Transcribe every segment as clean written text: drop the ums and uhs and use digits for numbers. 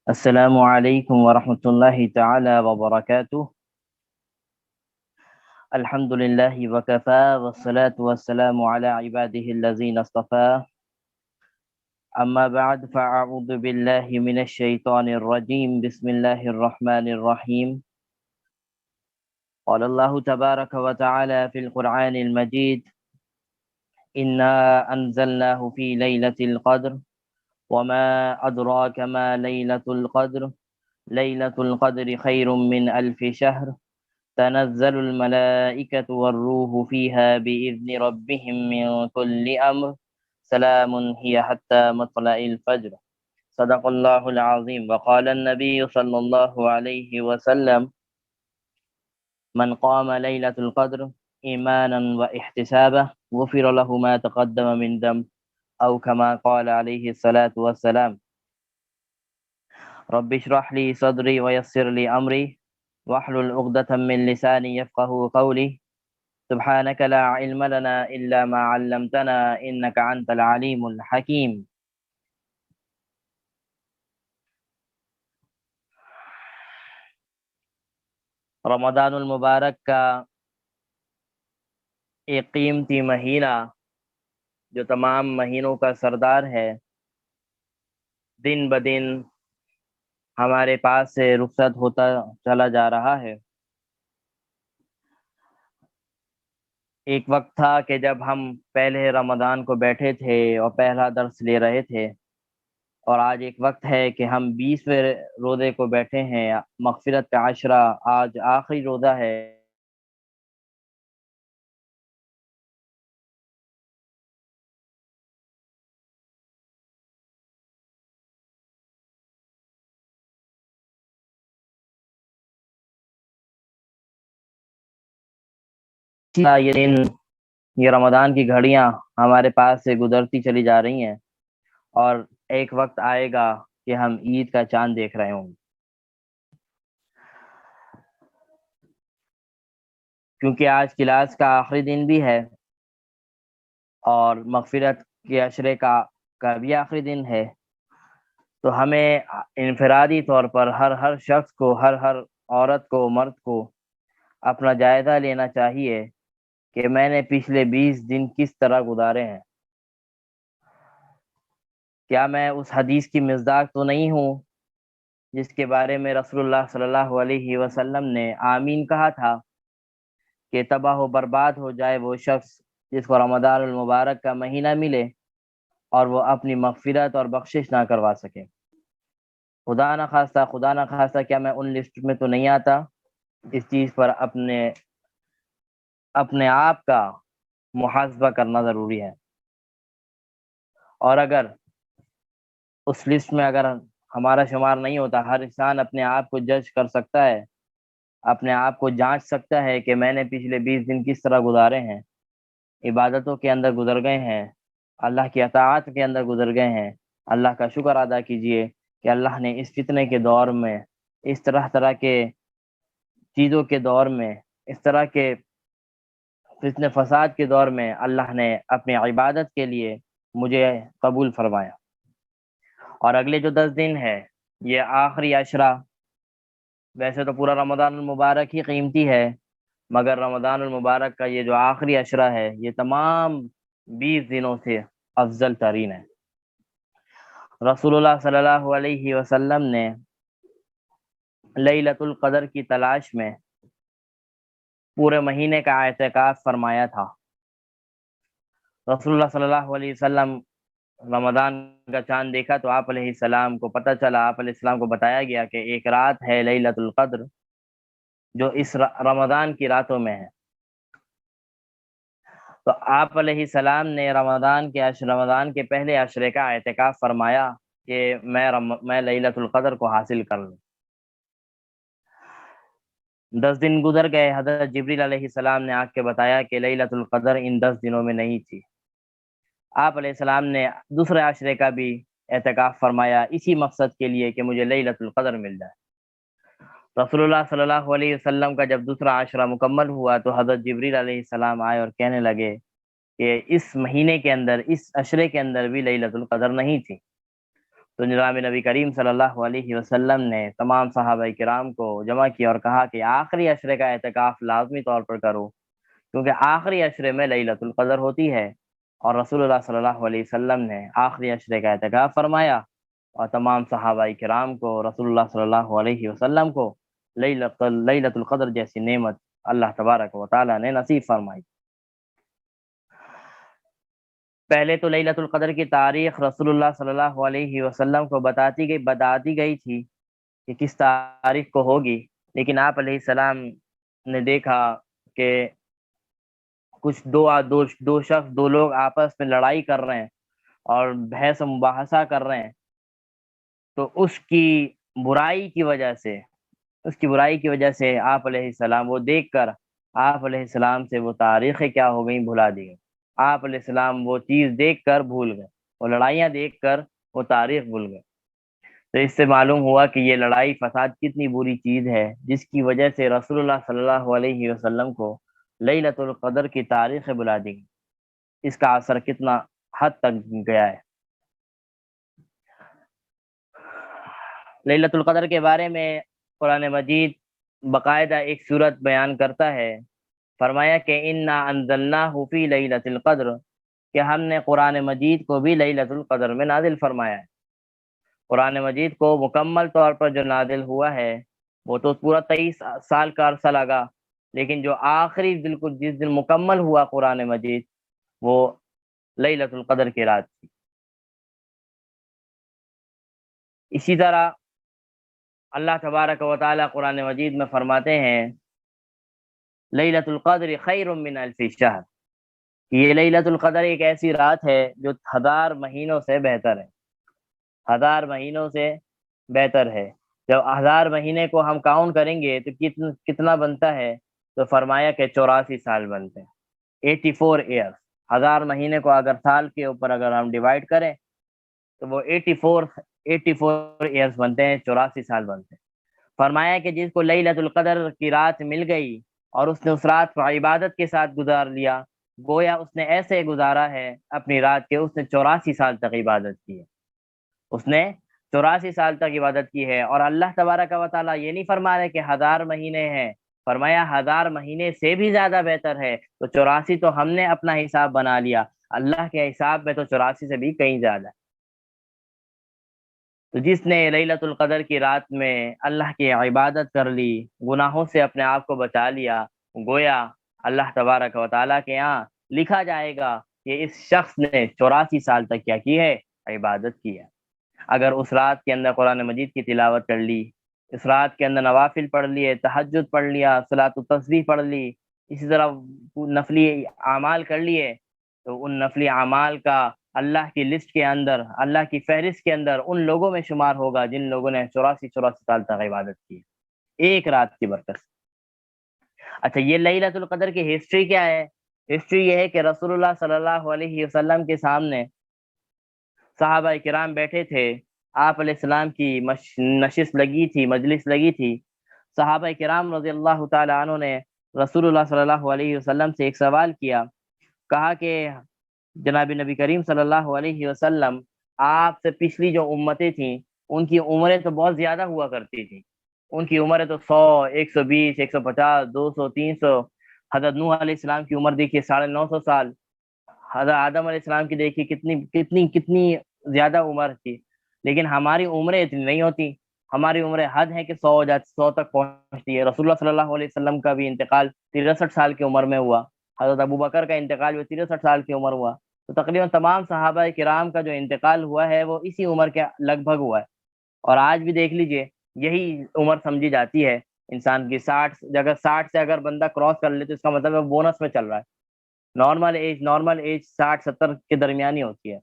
السلام علیکم ورحمۃ اللہ تعالی وبرکاتہ۔ الحمد للہ وکفا والصلاة والسلام علی عباده الذین اصطفى، اما بعد فاعوذ باللہ من الشیطان الرجیم، بسم اللہ الرحمن الرحیم۔ قال اللہ تبارک وتعالی فی القرآن المجید: انا انزلناه فی لیلۃ القدر وما ادراک ما لیلۃ القدر لیلۃ القدر خیر من الف شہر تنزل الملائکة والروح فيها بإذن ربهم من كل أمر سلام هي حتى مطلع الفجر، صدق الله العظيم۔ وقال النبي صلى الله عليه وسلم: من قام ليلة القدر إيمانا واحتسابا غفر له ما تقدم من ذنب، أو كما قال عليه الصلاة والسلام۔ رب اشرح لي صدري ويسر لي أمري واحلل عقدة من لساني يفقهوا قولي، سبحانك لا علم لنا إلا ما علمتنا إنك أنت العليم الحكيم۔ رمضان المبارک کا ایک قیمتی مہینہ جو تمام مہینوں کا سردار ہے، دن بدن ہمارے پاس سے رخصت ہوتا چلا جا رہا ہے۔ ایک وقت تھا کہ جب ہم پہلے رمضان کو بیٹھے تھے اور پہلا درس لے رہے تھے، اور آج ایک وقت ہے کہ ہم 20ویں روزے کو بیٹھے ہیں، مغفرت کا عشرہ، آج آخری روزہ ہے۔ یہ دن، یہ رمضان کی گھڑیاں ہمارے پاس سے گزرتی چلی جا رہی ہیں، اور ایک وقت آئے گا کہ ہم عید کا چاند دیکھ رہے ہوں گے، کیونکہ آج کلاس کا آخری دن بھی ہے اور مغفرت کے عشرے کا بھی آخری دن ہے۔ تو ہمیں انفرادی طور پر ہر شخص کو، ہر عورت کو، مرد کو اپنا جائزہ لینا چاہیے کہ میں نے پچھلے 20 دن کس طرح گزارے ہیں۔ کیا میں اس حدیث کی مصداق تو نہیں ہوں جس کے بارے میں رسول اللہ صلی اللہ علیہ وسلم نے آمین کہا تھا کہ تباہ و برباد ہو جائے وہ شخص جس کو رمضان المبارک کا مہینہ ملے اور وہ اپنی مغفرت اور بخشش نہ کروا سکے۔ خدا نہ خواستہ کیا میں ان لسٹ میں تو نہیں آتا؟ اس چیز پر اپنے آپ کا محاسبہ کرنا ضروری ہے، اور اگر اس لسٹ میں اگر ہمارا شمار نہیں ہوتا، ہر انسان اپنے آپ کو جج کر سکتا ہے، اپنے آپ کو جانچ سکتا ہے کہ میں نے پچھلے 20 دن کس طرح گزارے ہیں، عبادتوں کے اندر گزر گئے ہیں، اللہ کی اطاعت کے اندر گزر گئے ہیں۔ اللہ کا شکر ادا کیجئے کہ اللہ نے اس فتنے کے دور میں، اس طرح کے چیزوں کے دور میں، اس طرح کے فتنے فساد کے دور میں اللہ نے اپنی عبادت کے لیے مجھے قبول فرمایا۔ اور اگلے جو 10 دن ہے، یہ آخری عشرہ، ویسے تو پورا رمضان المبارک ہی قیمتی ہے، مگر رمضان المبارک کا یہ جو آخری عشرہ ہے، یہ تمام 20 دنوں سے افضل ترین ہے۔ رسول اللہ صلی اللہ علیہ وسلم نے لیلۃ القدر کی تلاش میں پورے مہینے کا اعتکاف فرمایا تھا۔ رسول اللہ صلی اللہ علیہ وسلم رمضان کا چاند دیکھا تو آپ علیہ السلام کو پتہ چلا، آپ علیہ السلام کو بتایا گیا کہ ایک رات ہے لیلۃ القدر جو اس رمضان کی راتوں میں ہے۔ تو آپ علیہ السلام نے رمضان کے پہلے عشرے کا اعتکاف فرمایا کہ میں لیلۃ القدر کو حاصل کر لوں۔ 10 دن گزر گئے، حضرت جبریل علیہ السلام نے آ کے بتایا کہ لیلۃ القدر ان 10 دنوں میں نہیں تھی۔ آپ علیہ السلام نے دوسرے عشرے کا بھی اعتکاف فرمایا اسی مقصد کے لیے کہ مجھے لیلۃ القدر مل جائے۔ رسول اللہ صلی اللہ علیہ وسلم کا جب دوسرا عشرہ مکمل ہوا تو حضرت جبریل علیہ السلام آئے اور کہنے لگے کہ اس مہینے کے اندر، اس عشرے کے اندر بھی لیلۃ القدر نہیں تھی۔ تو جناب نبی کریم صلی اللہ علیہ وسلم نے تمام صحابہ کرام کو جمع کیا اور کہا کہ آخری عشرے کا اعتکاف لازمی طور پر کرو، کیونکہ آخری عشرے میں لیلۃ القدر ہوتی ہے، اور رسول اللہ صلی اللہ علیہ وسلم نے آخری عشرے کا اعتکاف فرمایا، اور تمام صحابہ کرام کو، رسول اللہ صلی اللہ علیہ وسلم کو لیلۃ القدر جیسی نعمت اللہ تبارک و تعالی نے نصیب فرمائی۔ پہلے تو لیلۃ القدر کی تاریخ رسول اللہ صلی اللہ علیہ وسلم کو بتاتی گئی تھی کہ کس تاریخ کو ہوگی، لیکن آپ علیہ السلام نے دیکھا کہ کچھ دو لوگ آپس میں لڑائی کر رہے ہیں اور بحث و مباحثہ کر رہے ہیں، تو اس کی برائی کی وجہ سے آپ علیہ السلام وہ دیکھ کر آپ علیہ السلام سے وہ تاریخیں کیا ہو گئیں بھلا دی گئی، آپ علیہ السلام وہ چیز دیکھ کر بھول گئے، وہ لڑائیاں دیکھ کر وہ تاریخ بھول گئے۔ تو اس سے معلوم ہوا کہ یہ لڑائی فساد کتنی بری چیز ہے، جس کی وجہ سے رسول اللہ صلی اللہ علیہ وسلم کو لیلۃ القدر کی تاریخ بلا دی گئی۔ اس کا اثر کتنا حد تک گیا ہے۔ لیلۃ القدر کے بارے میں قرآن مجید باقاعدہ ایک صورت بیان کرتا ہے، فرمایا کہ انا انزلناہ فی لیلۃ القدر، کہ ہم نے قرآن مجید کو بھی لیلۃ القدر میں نازل فرمایا ہے۔ قرآن مجید کو مکمل طور پر جو نازل ہوا ہے وہ تو پورا 23 سال کا عرصہ لگا، لیکن جو آخری بالکل جس دن مکمل ہوا قرآن مجید وہ لیلۃ القدر کی رات تھی۔ اسی طرح اللہ تبارک و تعالی قرآن مجید میں فرماتے ہیں لیلۃ القدر خیر من الف شہر، یہ لیلۃ القدر ایک ایسی رات ہے جو 1000 مہینوں سے بہتر ہے، 1000 مہینوں سے بہتر ہے۔ جب 1000 مہینے کو ہم کاؤنٹ کریں گے تو کتنا بنتا ہے؟ تو فرمایا کہ 84 سال بنتے ہیں، 84 ایئرس۔ 1000 مہینے کو اگر سال کے اوپر اگر ہم ڈیوائڈ کریں تو وہ 84 ایئرس بنتے ہیں، 84 سال بنتے ہیں۔ فرمایا کہ جس کو لیلۃ القدر کی رات مل گئی اور اس نے اس رات کو عبادت کے ساتھ گزار لیا، گویا اس نے ایسے گزارا ہے اپنی رات کے، اس نے 84 سال تک عبادت کی ہے، اس نے 84 سال تک عبادت کی ہے۔ اور اللہ تبارک و تعالیٰ یہ نہیں فرما رہے کہ 1000 مہینے ہیں، فرمایا 1000 مہینے سے بھی زیادہ بہتر ہے۔ تو 84 تو ہم نے اپنا حساب بنا لیا، اللہ کے حساب میں تو 84 سے بھی کہیں زیادہ ہے۔ تو جس نے لیلۃ القدر کی رات میں اللہ کی عبادت کر لی، گناہوں سے اپنے آپ کو بچا لیا، گویا اللہ تبارک و تعالیٰ کے یہاں لکھا جائے گا کہ اس شخص نے 84 سال تک کیا کی ہے؟ عبادت کی ہے۔ اگر اس رات کے اندر قرآن مجید کی تلاوت کر لی، اس رات کے اندر نوافل پڑھ لیے، تہجد پڑھ لیا، صلاۃ التسبیح پڑھ لی، اسی طرح نفلی اعمال کر لیے، تو ان نفلی اعمال کا اللہ کی لسٹ کے اندر، اللہ کی فہرست کے اندر ان لوگوں میں شمار ہوگا جن لوگوں نے 84 سال تک عبادت کی ایک رات کی برکت۔ اچھا، یہ لیلۃ القدر کی ہسٹری کیا ہے؟ ہسٹری یہ ہے کہ رسول اللہ صلی اللہ علیہ وسلم کے سامنے صحابہ کرام بیٹھے تھے، آپ علیہ السلام کی نشست لگی تھی، مجلس لگی تھی۔ صحابہ کرام رضی اللہ تعالی عنہ نے رسول اللہ صلی اللہ علیہ وسلم سے ایک سوال کیا، کہا کہ جناب نبی کریم صلی اللہ علیہ وسلم، آپ سے پچھلی جو امتیں تھیں ان کی عمریں تو بہت زیادہ ہوا کرتی تھیں، ان کی عمریں تو 100، 120، 150، 200، 300۔ حضرت نوح علیہ السلام کی عمر دیکھیے 950 سال، حضرت آدم علیہ السلام کی دیکھیے کتنی زیادہ عمر تھی، لیکن ہماری عمریں اتنی نہیں ہوتی، ہماری عمریں حد ہے کہ 100 تک پہنچتی ہے۔ رسول اللہ صلی اللہ علیہ وسلم کا بھی انتقال 63 سال کی عمر میں ہوا، حضرت ابو بکر کا انتقال بھی 63 سال کی عمر ہوا، تو تقریباً تمام صحابہ کرام کا جو انتقال ہوا ہے وہ اسی عمر کے لگ بھگ ہوا ہے۔ اور آج بھی دیکھ لیجئے یہی عمر سمجھی جاتی ہے انسان کی، 60 سے اگر بندہ کراس کر لے تو اس کا مطلب ہے بونس میں چل رہا ہے۔ نارمل ایج 60-70 کے درمیان ہی ہوتی ہے۔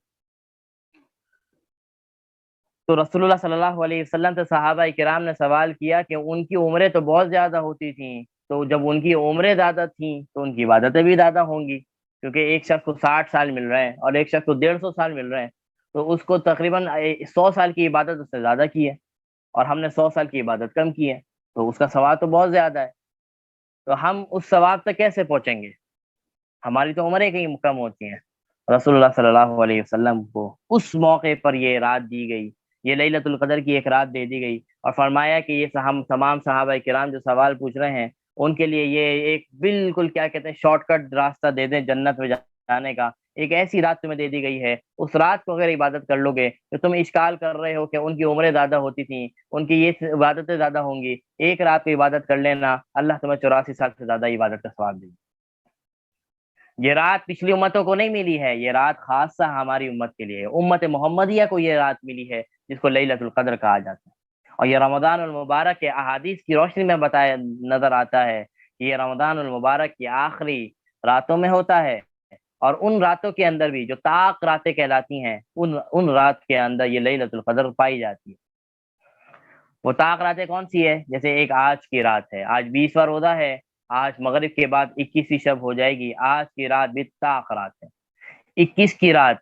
تو رسول اللہ صلی اللہ علیہ وسلم سے صحابہ کرام نے سوال کیا کہ ان کی عمریں تو بہت زیادہ ہوتی تھیں، تو جب ان کی عمریں زیادہ تھیں تو ان کی عبادتیں بھی زیادہ ہوں گی، کیونکہ ایک شخص کو 60 سال مل رہے ہیں اور ایک شخص کو 150 سال مل رہے ہیں، تو اس کو تقریباً 100 سال کی عبادت اس سے زیادہ کی ہے، اور ہم نے 100 سال کی عبادت کم کی ہے، تو اس کا ثواب تو بہت زیادہ ہے۔ تو ہم اس ثواب تک کیسے پہنچیں گے؟ ہماری تو عمریں کہیں کم ہوتی ہیں۔ رسول اللہ صلی اللہ علیہ وسلم کو اس موقع پر یہ رات دی گئی، یہ لیلۃ القدر کی ایک رات دے دی گئی، اور فرمایا کہ یہ ہم تمام صحابہ کرام جو سوال پوچھ رہے ہیں ان کے لیے یہ ایک بالکل کیا کہتے ہیں شارٹ کٹ راستہ دے دیں جنت میں جانے کا، ایک ایسی رات تمہیں دے دی گئی ہے، اس رات کو اگر عبادت کر لو گے تو تم اشکال کر رہے ہو کہ ان کی عمریں زیادہ ہوتی تھیں، ان کی یہ عبادتیں زیادہ ہوں گی، ایک رات کی عبادت کر لینا، اللہ تمہیں 84 سال سے زیادہ عبادت کا ثواب دے گی۔ یہ رات پچھلی امتوں کو نہیں ملی ہے، یہ رات خاصہ ہماری امت کے لیے ہے، امت محمدیہ کو یہ رات ملی ہے جس کو لیلۃ القدر کہا جاتا ہے۔ اور یہ رمضان المبارک کے احادیث کی روشنی میں بتایا نظر آتا ہے کہ یہ رمضان المبارک کی آخری راتوں میں ہوتا ہے، اور ان راتوں کے اندر بھی جو طاق راتیں کہلاتی ہیں ان رات کے اندر یہ لیلۃ القدر پائی جاتی ہے۔ وہ طاق راتیں کون سی ہے؟ جیسے ایک آج کی رات ہے، آج 20واں روزہ ہے، آج مغرب کے بعد 21ویں شب ہو جائے گی، آج کی رات بھی طاق رات ہے۔ 21 کی رات،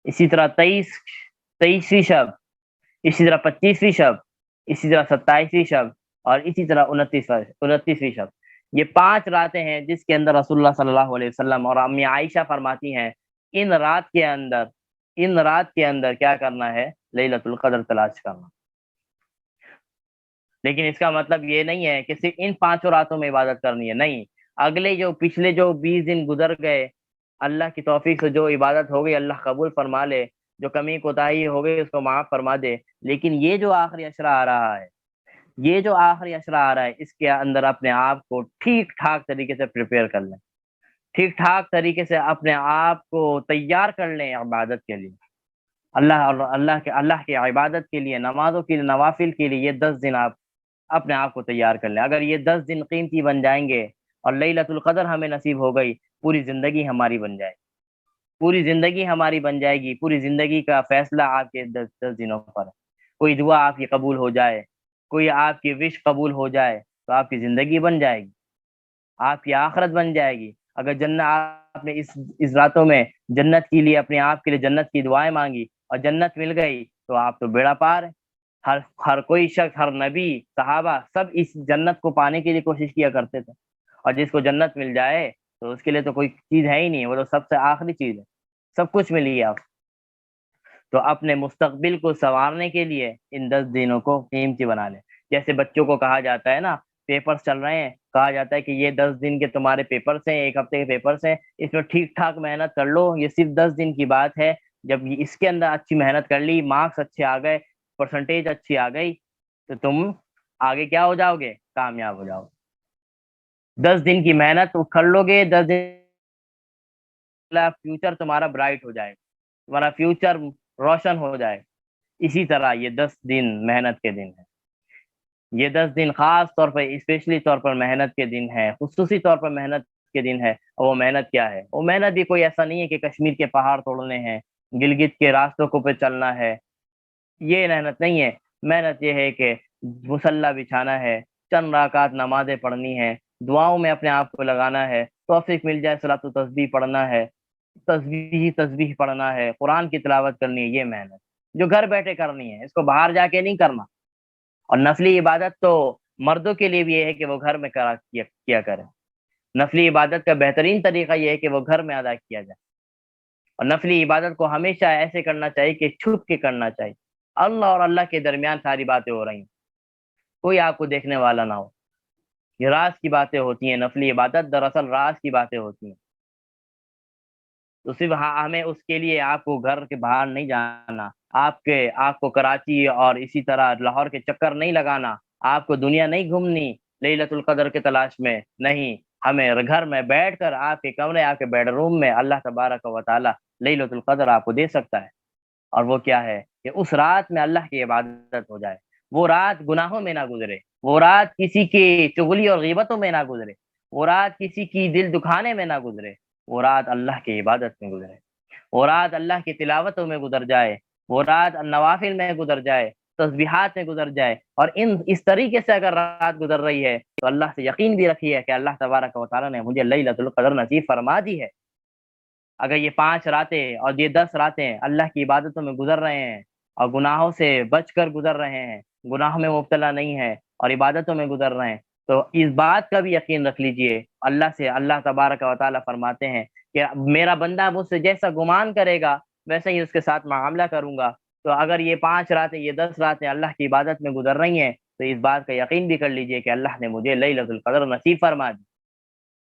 اسی طرح 23ویں شب، اسی طرح 25ویں شب، اسی طرح 27ویں شب، اور اسی طرح 29ویں شب۔ یہ 5 راتیں ہیں جس کے اندر رسول اللہ صلی اللہ علیہ وسلم اور امی عائشہ فرماتی ہیں ان رات کے اندر کیا کرنا ہے؟ لیلۃ القدر تلاش کرنا۔ لیکن اس کا مطلب یہ نہیں ہے کہ صرف ان 5 راتوں میں عبادت کرنی ہے، نہیں، اگلے پچھلے 20 دن گزر گئے، اللہ کی توفیق سے جو عبادت ہو گئی اللہ قبول فرما لے، جو کمی کوتاہی ہو گئی اس کو معاف فرما دے، لیکن یہ جو آخری عشرہ آ رہا ہے، اس کے اندر اپنے آپ کو ٹھیک ٹھاک طریقے سے پریپیئر کر لیں، ٹھیک ٹھاک طریقے سے اپنے آپ کو تیار کر لیں عبادت کے لیے، اللہ کی عبادت کے لیے، نمازوں کے لیے، نوافل کے لیے۔ یہ 10 دن آپ اپنے آپ کو تیار کر لیں۔ اگر یہ 10 دن قیمتی بن جائیں گے اور لیلۃ القدر ہمیں نصیب ہو گئی، پوری زندگی ہماری بن جائے گی، پوری زندگی کا فیصلہ آپ کے 10 دنوں پر ہے۔ کوئی دعا آپ کی قبول ہو جائے، کوئی آپ کی وش قبول ہو جائے تو آپ کی زندگی بن جائے گی، آپ کی آخرت بن جائے گی۔ اگر جنت آپ نے اس راتوں میں جنت کے لیے اپنے آپ کے لیے جنت کی دعائیں مانگی اور جنت مل گئی تو آپ تو بیڑا پار ہے۔ ہر کوئی شخص، ہر نبی، صحابہ سب اس جنت کو پانے کے لیے کوشش کیا کرتے تھے، اور جس کو جنت مل جائے تو اس کے لیے تو کوئی چیز ہے ہی نہیں، وہ تو سب سے آخری چیز ہے، سب کچھ مل گیا۔ تو اپنے مستقبل کو سنوارنے کے لیے ان 10 دنوں کو قیمتی بنا لیں۔ جیسے بچوں کو کہا جاتا ہے نا، پیپرز چل رہے ہیں، کہا جاتا ہے کہ یہ 10 دن کے تمہارے پیپرز ہیں، 1 ہفتے کے پیپرز ہیں، اس میں ٹھیک ٹھاک محنت کر لو، یہ صرف 10 دن کی بات ہے، جب اس کے اندر اچھی محنت کر لی، مارکس اچھے آ گئے، پرسنٹیج اچھی آ گئی تو تم آگے کیا ہو جاؤ گے؟ کامیاب ہو جاؤ۔ 10 دن کی محنت کر لو گے، 10 دن فیوچر تمہارا برائٹ ہو جائے، تمہارا فیوچر روشن ہو جائے۔ اسی طرح یہ 10 دن محنت کے دن ہیں، یہ 10 دن خاص طور پر اسپیشلی طور پر محنت کے دن ہے، خصوصی طور پر محنت کے دن ہے۔ اور وہ محنت کیا ہے؟ وہ محنت بھی کوئی ایسا نہیں ہے کہ کشمیر کے پہاڑ توڑنے ہیں، گلگت کے راستوں کو پہ چلنا ہے، یہ محنت نہیں ہے۔ محنت یہ ہے کہ مصلی بچھانا ہے، چند رکعت نمازیں پڑھنی ہے، دعاؤں میں اپنے آپ کو لگانا ہے، توفیق مل جائے صلاۃ و تسبیح پڑھنا ہے، تسبیح پڑھنا ہے، قرآن کی تلاوت کرنی ہے، یہ محنت جو گھر بیٹھے کرنی ہے، اس کو باہر جا کے نہیں کرنا۔ اور نفلی عبادت تو مردوں کے لیے بھی یہ ہے کہ وہ گھر میں کیا کریں۔ نفلی عبادت کا بہترین طریقہ یہ ہے کہ وہ گھر میں ادا کیا جائے، اور نفلی عبادت کو ہمیشہ ایسے کرنا چاہیے کہ چھپ کے کرنا چاہیے، اللہ اور اللہ کے درمیان ساری باتیں ہو رہی ہیں، کوئی آپ کو دیکھنے والا نہ ہو، یہ راز کی باتیں ہوتی ہیں، نفلی عبادت دراصل راز کی باتیں ہوتی ہیں۔ تو صرف ہمیں اس کے لیے آپ کو گھر کے باہر نہیں جانا، آپ کو کراچی اور اسی طرح لاہور کے چکر نہیں لگانا، آپ کو دنیا نہیں گھومنی لیلۃ القدر کے تلاش میں، نہیں، ہمیں گھر میں بیٹھ کر آپ کے کمرے، آپ کے بیڈ روم میں اللہ تبارک و تعالی لیلۃ القدر آپ کو دے سکتا ہے۔ اور وہ کیا ہے کہ اس رات میں اللہ کی عبادت ہو جائے، وہ رات گناہوں میں نہ گزرے، وہ رات کسی کی چغلی اور غیبتوں میں نہ گزرے، وہ رات کسی کی دل دکھانے میں نہ گزرے، وہ رات اللہ کی عبادت میں گزرے، وہ رات اللہ کی تلاوتوں میں گزر جائے، وہ رات نوافل میں گزر جائے، تسبیحات میں گزر جائے۔ اور اس طریقے سے اگر رات گزر رہی ہے تو اللہ سے یقین بھی رکھیے کہ اللہ تبارک و تعالیٰ نے مجھے لیلۃ القدر نصیب فرما دی ہے۔ اگر یہ 5 راتیں اور یہ 10 راتیں اللہ کی عبادتوں میں گزر رہے ہیں اور گناہوں سے بچ کر گزر رہے ہیں، گناہوں میں مبتلا نہیں ہے اور عبادتوں میں گزر رہے ہیں، تو اس بات کا بھی یقین رکھ لیجئے، اللہ تبارک و تعالیٰ فرماتے ہیں کہ میرا بندہ مجھ سے جیسا گمان کرے گا ویسا ہی اس کے ساتھ معاملہ کروں گا۔ تو اگر یہ 5 راتیں، یہ 10 راتیں اللہ کی عبادت میں گزر رہی ہیں تو اس بات کا یقین بھی کر لیجئے کہ اللہ نے مجھے لیلۃ القدر نصیب فرما دی،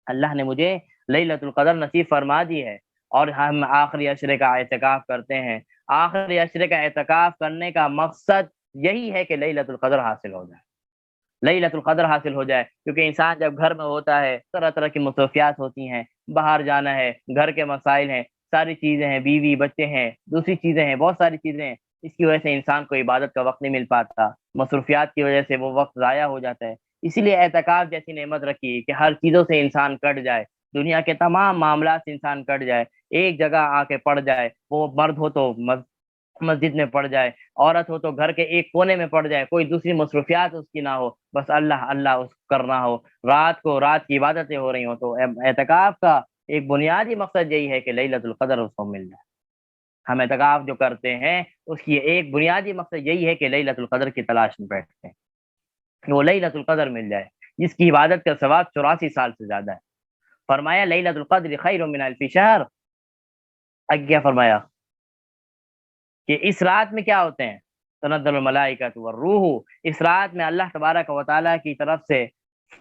اللہ نے مجھے لیلۃ القدر نصیب فرما دی ہے۔ اور ہم آخری عشرے کا اعتکاف کرتے ہیں، آخری عشرے کا اعتکاف کرنے کا مقصد یہی ہے کہ لیلۃ القدر حاصل ہو جائے، لیلۃ القدر حاصل ہو جائے، کیونکہ انسان جب گھر میں ہوتا ہے طرح طرح کی مصروفیات ہوتی ہیں، باہر جانا ہے، گھر کے مسائل ہیں، ساری چیزیں ہیں، بیوی بچے ہیں، دوسری چیزیں ہیں، بہت ساری چیزیں ہیں، اس کی وجہ سے انسان کو عبادت کا وقت نہیں مل پاتا، مصروفیات کی وجہ سے وہ وقت ضائع ہو جاتا ہے۔ اسی لیے اعتکاف جیسی نعمت رکھی کہ ہر چیزوں سے انسان کٹ جائے، دنیا کے تمام معاملات سے انسان کٹ جائے، ایک جگہ آ کے پڑ جائے، وہ مرد ہو تو مسجد میں پڑ جائے، عورت ہو تو گھر کے ایک کونے میں پڑ جائے، کوئی دوسری مصروفیات اس کی نہ ہو، بس اللہ اللہ اس کو کرنا ہو، رات کو رات کی عبادتیں ہو رہی ہوں۔ تو اعتکاف کا ایک بنیادی مقصد یہی ہے کہ لیلۃ القدر اس کو مل جائے۔ ہم اعتکاف جو کرتے ہیں اس کی ایک بنیادی مقصد یہی ہے کہ لیلۃ القدر کی تلاش میں بیٹھتے ہیں کہ وہ لیلۃ القدر مل جائے، جس کی عبادت کا ثواب 84 سال سے زیادہ ہے۔ فرمایا لیلۃ القدر خیر من الف شہر، کیا فرمایا کہ اس رات میں کیا ہوتے ہیں، تنزل الملائکۃ والروح، اس رات میں اللہ تبارک و تعالیٰ کی طرف سے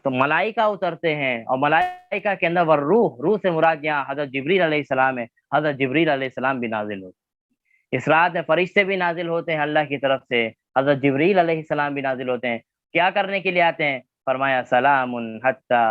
تو ملائکہ اترتے ہیں، اور ملائکہ کے اندر والروح، روح سے مراد یہاں حضرت جبریل علیہ السلام ہے، حضرت جبریل علیہ السلام بھی نازل ہوتے ہیں اس رات میں، فرشتے بھی نازل ہوتے ہیں اللہ کی طرف سے، حضرت جبریل علیہ السلام بھی نازل ہوتے ہیں، کیا کرنے کے لیے آتے ہیں؟ فرمایا سلام حتی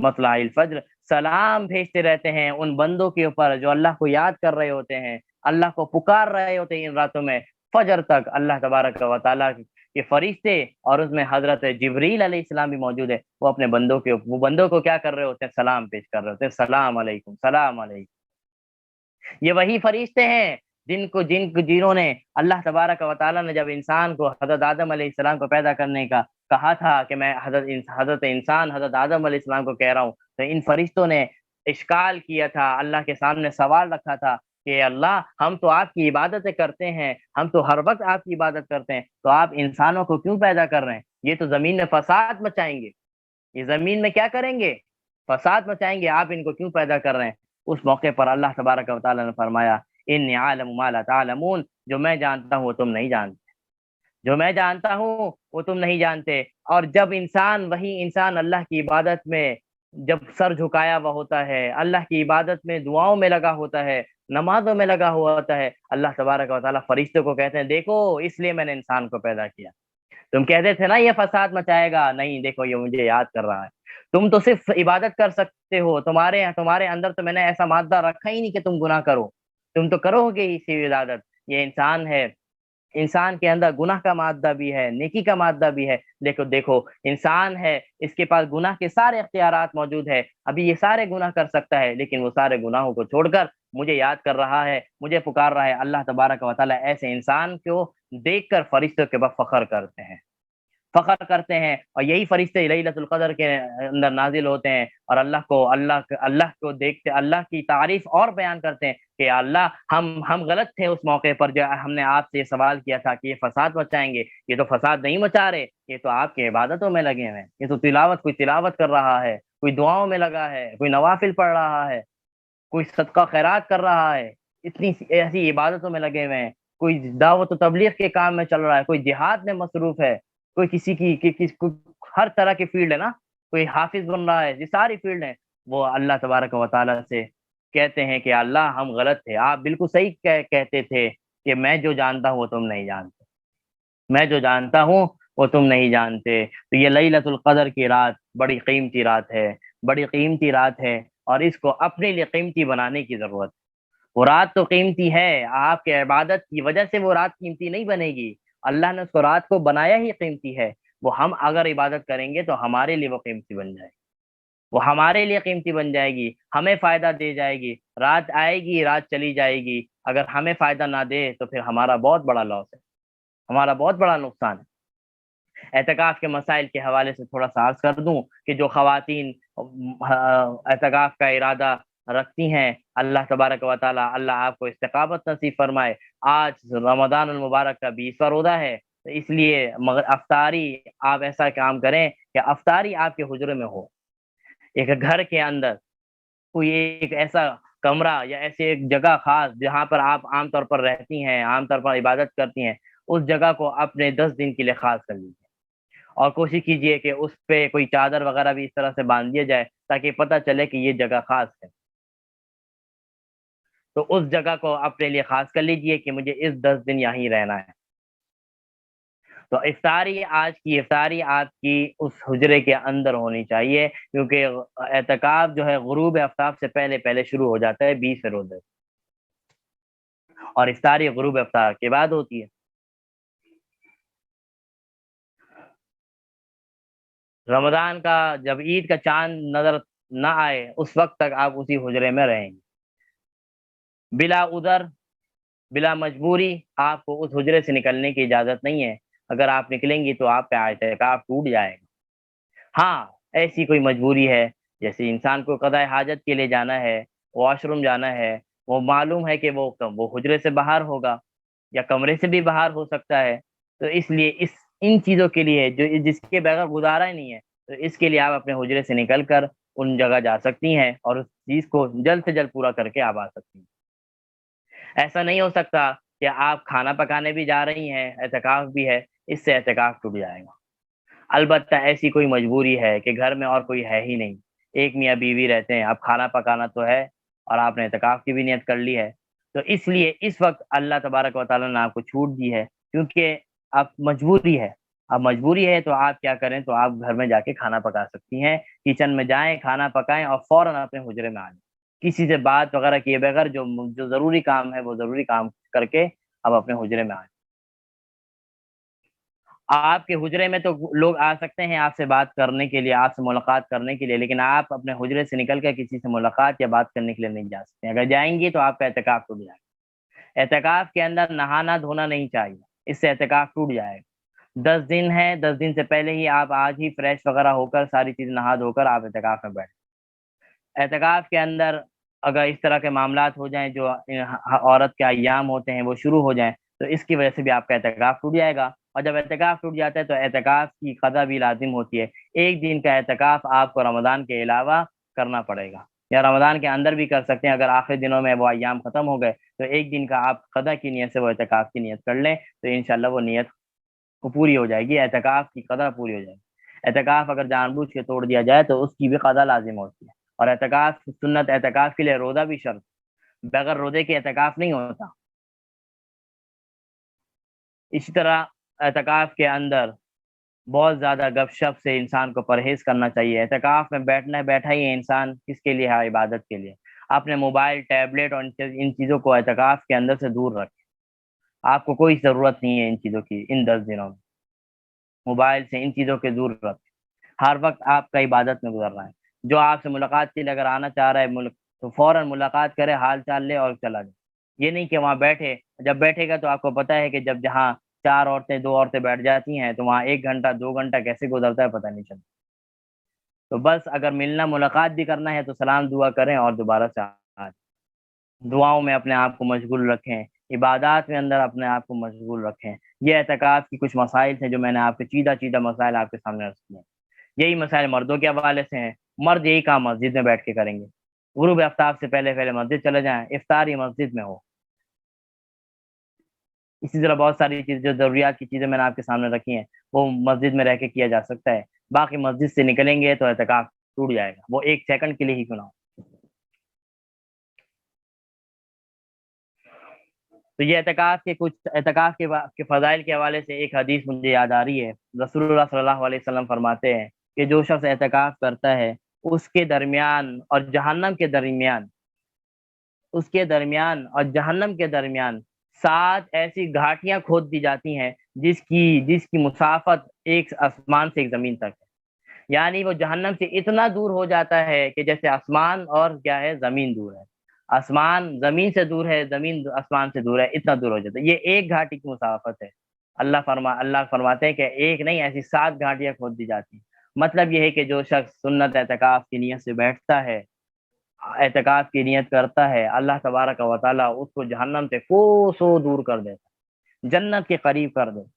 مطلع الفجر، سلام بھیجتے رہتے ہیں ان بندوں کے اوپر جو اللہ کو یاد کر رہے ہوتے ہیں، اللہ کو پکار رہے ہوتے ہیں ان راتوں میں، فجر تک اللہ تبارک و تعالیٰ کے فرشتے اور اس میں حضرت جبریل علیہ السلام بھی موجود ہے، وہ اپنے بندوں کے، وہ بندوں کو کیا کر رہے ہوتے ہیں؟ سلام پیش کر رہے ہوتے ہیں، سلام علیکم سلام علیکم۔ یہ وہی فرشتے ہیں جنہوں نے اللہ تبارک و تعالیٰ نے جب انسان کو، حضرت آدم علیہ السلام کو پیدا کرنے کا کہا تھا کہ میں حضرت آدم علیہ السلام کو کہہ رہا ہوں، تو ان فرشتوں نے اشکال کیا تھا، اللہ کے سامنے سوال رکھا تھا کہ اللہ ہم تو آپ کی عبادتیں کرتے ہیں، ہم تو ہر وقت آپ کی عبادت کرتے ہیں، تو آپ انسانوں کو کیوں پیدا کر رہے ہیں؟ یہ تو زمین میں فساد مچائیں گے، یہ زمین میں کیا کریں گے؟ فساد مچائیں گے، آپ ان کو کیوں پیدا کر رہے ہیں؟ اس موقع پر اللہ تبارک و تعالیٰ نے فرمایا انی عالم ما لا تعلمون، جو میں جانتا ہوں وہ تم نہیں جانتے، جو میں جانتا ہوں وہ تم نہیں جانتے۔ اور جب وہی انسان اللہ کی عبادت میں جب سر جھکایا ہوا ہوتا ہے، اللہ کی عبادت میں دعاؤں میں لگا ہوتا ہے، نمازوں میں لگا ہوا ہوتا ہے، اللہ تبارک و تعالیٰ فرشتوں کو کہتے ہیں دیکھو اس لیے میں نے انسان کو پیدا کیا، تم کہتے تھے نا یہ فساد مچائے گا، نہیں دیکھو یہ مجھے یاد کر رہا ہے، تم تو صرف عبادت کر سکتے ہو، تمہارے اندر تو میں نے ایسا مادہ رکھا ہی نہیں کہ تم گناہ کرو، تم تو کرو گے ہی اسی عبادت۔ یہ انسان ہے، انسان کے اندر گناہ کا مادہ بھی ہے، نیکی کا مادہ بھی ہے، دیکھو انسان ہے، اس کے پاس گناہ کے سارے اختیارات موجود ہے، ابھی یہ سارے گناہ کر سکتا ہے، لیکن وہ سارے گناہوں کو چھوڑ کر مجھے یاد کر رہا ہے، مجھے پکار رہا ہے۔ اللہ تبارک و تعالیٰ ایسے انسان کو دیکھ کر فرشتوں کے بعد فخر کرتے ہیں، اور یہی فرشتے لیلۃ القدر کے اندر نازل ہوتے ہیں، اور اللہ کو دیکھتے، اللہ کی تعریف اور بیان کرتے ہیں کہ اللہ ہم غلط تھے اس موقع پر جو ہم نے آپ سے یہ سوال کیا تھا کہ یہ فساد مچائیں گے، یہ تو فساد نہیں مچا رہے، یہ تو آپ کی عبادتوں میں لگے ہوئے ہیں، یہ تو کوئی تلاوت کر رہا ہے، کوئی دعاؤں میں لگا ہے، کوئی نوافل پڑھ رہا ہے، کوئی صدقہ خیرات کر رہا ہے، اتنی ایسی عبادتوں میں لگے ہوئے ہیں، کوئی دعوت و تبلیغ کے کام میں چل رہا ہے، کوئی جہاد میں مصروف ہے، کوئی ہر طرح کی فیلڈ ہے نا، کوئی حافظ بن رہا ہے، یہ ساری فیلڈ ہے، وہ اللہ تبارک و تعالیٰ سے کہتے ہیں کہ اللہ ہم غلط تھے، آپ بالکل صحیح کہتے تھے کہ میں جو جانتا ہوں وہ تم نہیں جانتے، میں جو جانتا ہوں وہ تم نہیں جانتے۔ تو یہ لیلۃ القدر کی رات بڑی قیمتی رات ہے، بڑی قیمتی رات ہے، اور اس کو اپنے لیے قیمتی بنانے کی ضرورت ہے۔ وہ رات تو قیمتی ہے، آپ کے عبادت کی وجہ سے وہ رات قیمتی نہیں بنے گی، اللہ نے اس کو رات کو بنایا ہی قیمتی ہے، وہ ہم اگر عبادت کریں گے تو ہمارے لیے وہ قیمتی بن جائے گی، وہ ہمارے لیے قیمتی بن جائے گی، ہمیں فائدہ دے جائے گی، رات آئے گی رات چلی جائے گی، اگر ہمیں فائدہ نہ دے تو پھر ہمارا بہت بڑا لاس ہے، ہمارا بہت بڑا نقصان ہے۔ اعتکاف کے مسائل کے حوالے سے تھوڑا سا عرض کر دوں کہ جو خواتین اعتکاف کا ارادہ رکھتی ہیں، اللہ تبارک و تعالیٰ اللہ آپ کو استقامت نصیب فرمائے۔ آج رمضان المبارک کا 20واں روزہ ہے، تو اس لیے افطاری آپ ایسا کام کریں کہ افطاری آپ کے حجرے میں ہو، ایک گھر کے اندر کوئی ایک ایسا کمرہ یا ایسے ایک جگہ خاص جہاں پر آپ عام طور پر رہتی ہیں، عام طور پر عبادت کرتی ہیں، اس جگہ کو اپنے 10 دن کے لیے خاص کر لیجیے، اور کوشش کیجیے کہ اس پہ کوئی چادر وغیرہ بھی اس طرح سے باندھ دیا جائے تاکہ پتہ چلے کہ یہ جگہ خاص ہے۔ تو اس جگہ کو اپنے لیے خاص کر لیجیے کہ مجھے اس 10 دن یہیں رہنا ہے۔ تو افطاری آپ کی اس حجرے کے اندر ہونی چاہیے، کیونکہ اعتکاف جو ہے غروب آفتاب سے پہلے پہلے شروع ہو جاتا ہے 20 روزے، اور افطاری غروب آفتاب کے بعد ہوتی ہے۔ رمضان کا جب عید کا چاند نظر نہ آئے اس وقت تک آپ اسی حجرے میں رہیں گے، بلا عذر، بلا مجبوری آپ کو اس حجرے سے نکلنے کی اجازت نہیں ہے۔ اگر آپ نکلیں گی تو آپ کا اعتکاف ٹوٹ جائے گا۔ ہاں، ایسی کوئی مجبوری ہے، جیسے انسان کو قضاء حاجت کے لیے جانا ہے، واش روم جانا ہے، وہ معلوم ہے کہ وہ حجرے سے باہر ہوگا یا کمرے سے بھی باہر ہو سکتا ہے، تو اس لیے ان چیزوں کے لیے جو جس کے بغیر گزارا ہی نہیں ہے، تو اس کے لیے آپ اپنے حجرے سے نکل کر ان جگہ جا سکتی ہیں اور اس چیز کو جلد سے جلد پورا کر کے آپ آ سکتی ہیں۔ ایسا نہیں ہو سکتا کہ آپ کھانا پکانے بھی جا رہی ہیں، اعتکاف بھی ہے، اس سے اعتکاف ٹوٹ جائے گا۔ البتہ ایسی کوئی مجبوری ہے کہ گھر میں اور کوئی ہے ہی نہیں، ایک میاں بیوی رہتے ہیں، اب کھانا پکانا تو ہے اور آپ نے اعتکاف کی بھی نیت کر لی ہے، تو اس لیے اس وقت اللہ تبارک و تعالیٰ نے آپ کو چھوٹ دی ہے، کیونکہ اب مجبوری ہے۔ اب مجبوری ہے تو آپ کیا کریں، تو آپ گھر میں جا کے کھانا پکا سکتی ہیں، کچن میں جائیں، کھانا پکائیں اور فوراً اپنے حجرے میں آ جائیں، کسی سے بات وغیرہ کیے بغیر، جو ضروری کام ہے وہ ضروری کام کر کے اب اپنے حجرے میں آ جائیں۔ آپ کے حجرے میں تو لوگ آ سکتے ہیں آپ سے بات کرنے کے لیے، آپ سے ملاقات کرنے کے لیے، لیکن آپ اپنے حجرے سے نکل کر کسی سے ملاقات یا بات کرنے کے لیے نہیں جا سکتے۔ اگر جائیں گی تو آپ کا اعتکاف ٹوٹ جائے گا۔ اعتکاف کے اندر نہانا دھونا نہیں چاہیے، اس سے اعتکاف ٹوٹ جائے گا۔ 10 دن ہے، 10 دن سے پہلے ہی آپ آج ہی فریش وغیرہ ہو کر ساری چیز نہا دھو کر آپ اعتکاف میں بیٹھ۔ اعتکاف کے اندر اگر اس طرح کے معاملات ہو جائیں جو عورت کے ایام ہوتے ہیں وہ شروع ہو جائیں، تو اس کی وجہ سے بھی آپ کا اعتکاف ٹوٹ جائے گا، اور جب اعتکاف ٹوٹ جاتا ہے تو اعتکاف کی قضا بھی لازم ہوتی ہے۔ ایک دن کا اعتکاف آپ کو رمضان کے علاوہ کرنا پڑے گا، یا رمضان کے اندر بھی کر سکتے ہیں، اگر آخری دنوں میں وہ ایام ختم ہو گئے تو ایک دن کا آپ قضا کی نیت سے وہ اعتکاف کی نیت کر لیں، تو انشاءاللہ وہ نیت کو پوری ہو جائے گی، اعتکاف کی قضا پوری ہو جائے گی۔ اعتکاف اگر جان بوجھ کے توڑ دیا جائے تو اس کی بھی قضا لازم ہوتی ہے، اور اعتکاف سنت اعتکاف کے لیے روزہ بھی شرط، بغیر روزے کے اعتکاف نہیں ہوتا۔ اسی طرح اعتکاف کے اندر بہت زیادہ گپ شپ سے انسان کو پرہیز کرنا چاہیے۔ اعتکاف میں بیٹھا ہی ہے انسان کس کے لیے ہے؟ عبادت کے لیے۔ اپنے موبائل، ٹیبلیٹ اور ان چیزوں کو اعتکاف کے اندر سے دور رکھیں، آپ کو کوئی ضرورت نہیں ہے ان چیزوں کی۔ ان 10 دنوں میں موبائل سے ان چیزوں کے دور رکھیں، ہر وقت آپ کا عبادت میں گزر رہا ہے۔ جو آپ سے ملاقات کے لیے اگر آنا چاہ رہا ہے ملک، تو فوراً ملاقات کرے، حال چال لے اور چلا جائے۔ یہ نہیں کہ وہاں بیٹھے، جب بیٹھے گا تو آپ کو پتہ ہے کہ جہاں 4 عورتیں 2 عورتیں بیٹھ جاتی ہیں تو وہاں 1 گھنٹہ 2 گھنٹہ کیسے گزرتا ہے پتہ نہیں چلتا۔ تو بس اگر ملنا ملاقات بھی کرنا ہے تو سلام دعا کریں اور دوبارہ سے آ جائیں۔ دعاؤں میں اپنے آپ کو مشغول رکھیں، عبادات میں اندر اپنے آپ کو مشغول رکھیں۔ یہ اعتکاف کی کچھ مسائل تھے جو میں نے آپ کے چیدہ مسائل آپ کے سامنے رکھ دیے ہیں۔ یہی مسائل مردوں کے حوالے سے ہیں، مرد یہی کام مسجد میں بیٹھ کے کریں گے، غروب آفتاب سے پہلے پہلے مسجد چلے جائیں، افطاری مسجد میں ہو۔ اسی طرح بہت ساری چیز جو ضروریات کی چیزیں میں نے آپ کے سامنے رکھی ہیں وہ مسجد میں رہ کے کیا جا سکتا ہے، باقی مسجد سے نکلیں گے تو اعتکاف ٹوٹ جائے گا، وہ 1 سیکنڈ کے لیے ہی کیوں نہ ہو۔ تو یہ اعتکاف کے فضائل کے حوالے سے ایک حدیث مجھے یاد آ رہی ہے۔ رسول اللہ صلی اللہ علیہ وسلم فرماتے ہیں کہ جو شخص اعتکاف کرتا ہے اس کے درمیان اور جہنم کے درمیان، اس کے درمیان 7 ایسی گھاٹیاں کھود دی جاتی ہیں جس کی مسافت ایک آسمان سے ایک زمین تک ہے، یعنی وہ جہنم سے اتنا دور ہو جاتا ہے کہ جیسے آسمان اور کیا ہے، زمین دور ہے، آسمان زمین سے دور ہے، زمین آسمان سے دور ہے، اتنا دور ہو جاتا ہے۔ یہ ایک گھاٹی کی مسافت ہے۔ اللہ فرماتے ہیں کہ ایک نہیں، ایسی 7 گھاٹیاں کھود دی جاتی ہیں۔ مطلب یہ ہے کہ جو شخص سنت اعتکاف کی نیت سے بیٹھتا ہے، اعتکاف کی نیت کرتا ہے، اللہ تبارک و تعالیٰ اس کو جہنم سے کوسوں دور کر دیتا ہے، جنت کے قریب کر دیتا ہے۔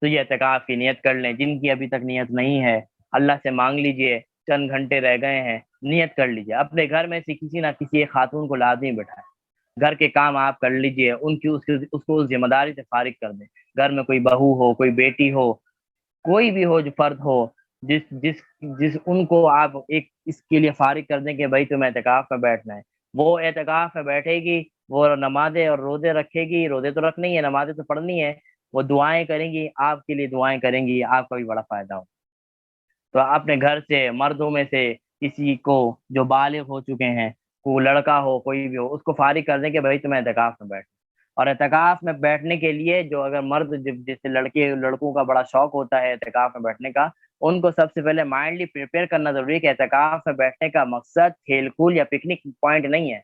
تو یہ اعتکاف کی نیت کر لیں، جن کی ابھی تک نیت نہیں ہے اللہ سے مانگ لیجئے چند گھنٹے رہ گئے ہیں، نیت کر لیجیے اپنے گھر میں سے کسی نہ کسی ایک خاتون کو لازمی بٹھائیں، گھر کے کام آپ کر لیجیے، اس کو ذمہ داری سے فارغ کر دیں۔ گھر میں کوئی بہو ہو، کوئی بیٹی ہو، کوئی بھی ہو جو فرد ہو، جس جس جس ان کو آپ ایک اس کے لیے فارغ کر دیں کہ بھائی تمہیں اعتکاف میں بیٹھنا ہے، وہ اعتکاف میں بیٹھے گی، وہ نمازیں اور روزے رکھے گی، روزے تو رکھنی ہے، نمازیں تو پڑھنی ہے، وہ دعائیں کریں گی، آپ کے لیے دعائیں کریں گی، آپ کا بھی بڑا فائدہ ہو۔ تو اپنے گھر سے مردوں میں سے کسی کو جو بالغ ہو چکے ہیں، کوئی لڑکا ہو کوئی بھی ہو، اس کو فارغ کر دیں کہ بھائی تمہیں اعتکاف میں بیٹھ، اور اعتکاف میں بیٹھنے کے لیے جو اگر مرد جیسے لڑکوں کا بڑا شوق ہوتا ہے اعتکاف میں بیٹھنے کا، ان کو سب سے پہلے مائنڈلی پریپیئر کرنا ضروری ہے کہ اعتکاف میں بیٹھنے کا مقصد کھیل کود یا پکنک پوائنٹ نہیں ہے،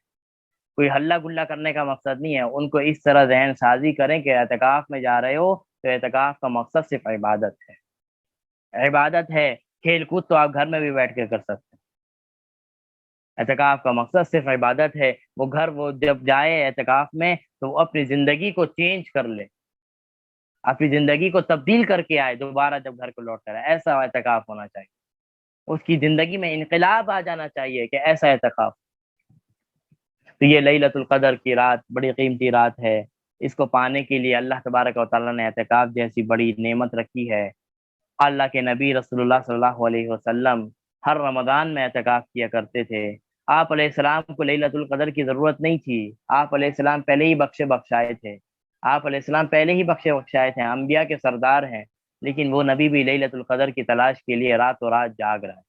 کوئی ہلہ گلا کرنے کا مقصد نہیں ہے۔ ان کو اس طرح ذہن سازی کریں کہ اعتکاف میں جا رہے ہو تو اعتکاف کا مقصد صرف عبادت ہے، عبادت ہے، کھیل کود تو آپ گھر میں بھی بیٹھ کے کر سکتے ہیں، اعتکاف کا مقصد صرف عبادت ہے۔ وہ جب جائے اعتکاف میں تو وہ اپنی زندگی کو چینج کر لے، اپنی زندگی کو تبدیل کر کے آئے دوبارہ جب گھر کو لوٹ کر آئے، ایسا اعتکاف ہونا چاہیے، اس کی زندگی میں انقلاب آ جانا چاہیے کہ ایسا اعتکاف۔ تو یہ لیلۃ القدر کی رات بڑی قیمتی رات ہے، اس کو پانے کے لیے اللہ تبارک و تعالیٰ نے اعتکاف جیسی بڑی نعمت رکھی ہے۔ اللہ کے نبی رسول اللہ صلی اللہ علیہ وسلم ہر رمضان میں اعتکاف کیا کرتے تھے۔ آپ علیہ السلام کو لیلۃ القدر کی ضرورت نہیں تھی، آپ علیہ السلام پہلے ہی بخشائے تھے، آپ علیہ السلام پہلے ہی بخشائے تھے، انبیاء کے سردار ہیں، لیکن وہ نبی بھی لیلۃ القدر کی تلاش کے لیے رات و رات جاگ رہا ہے،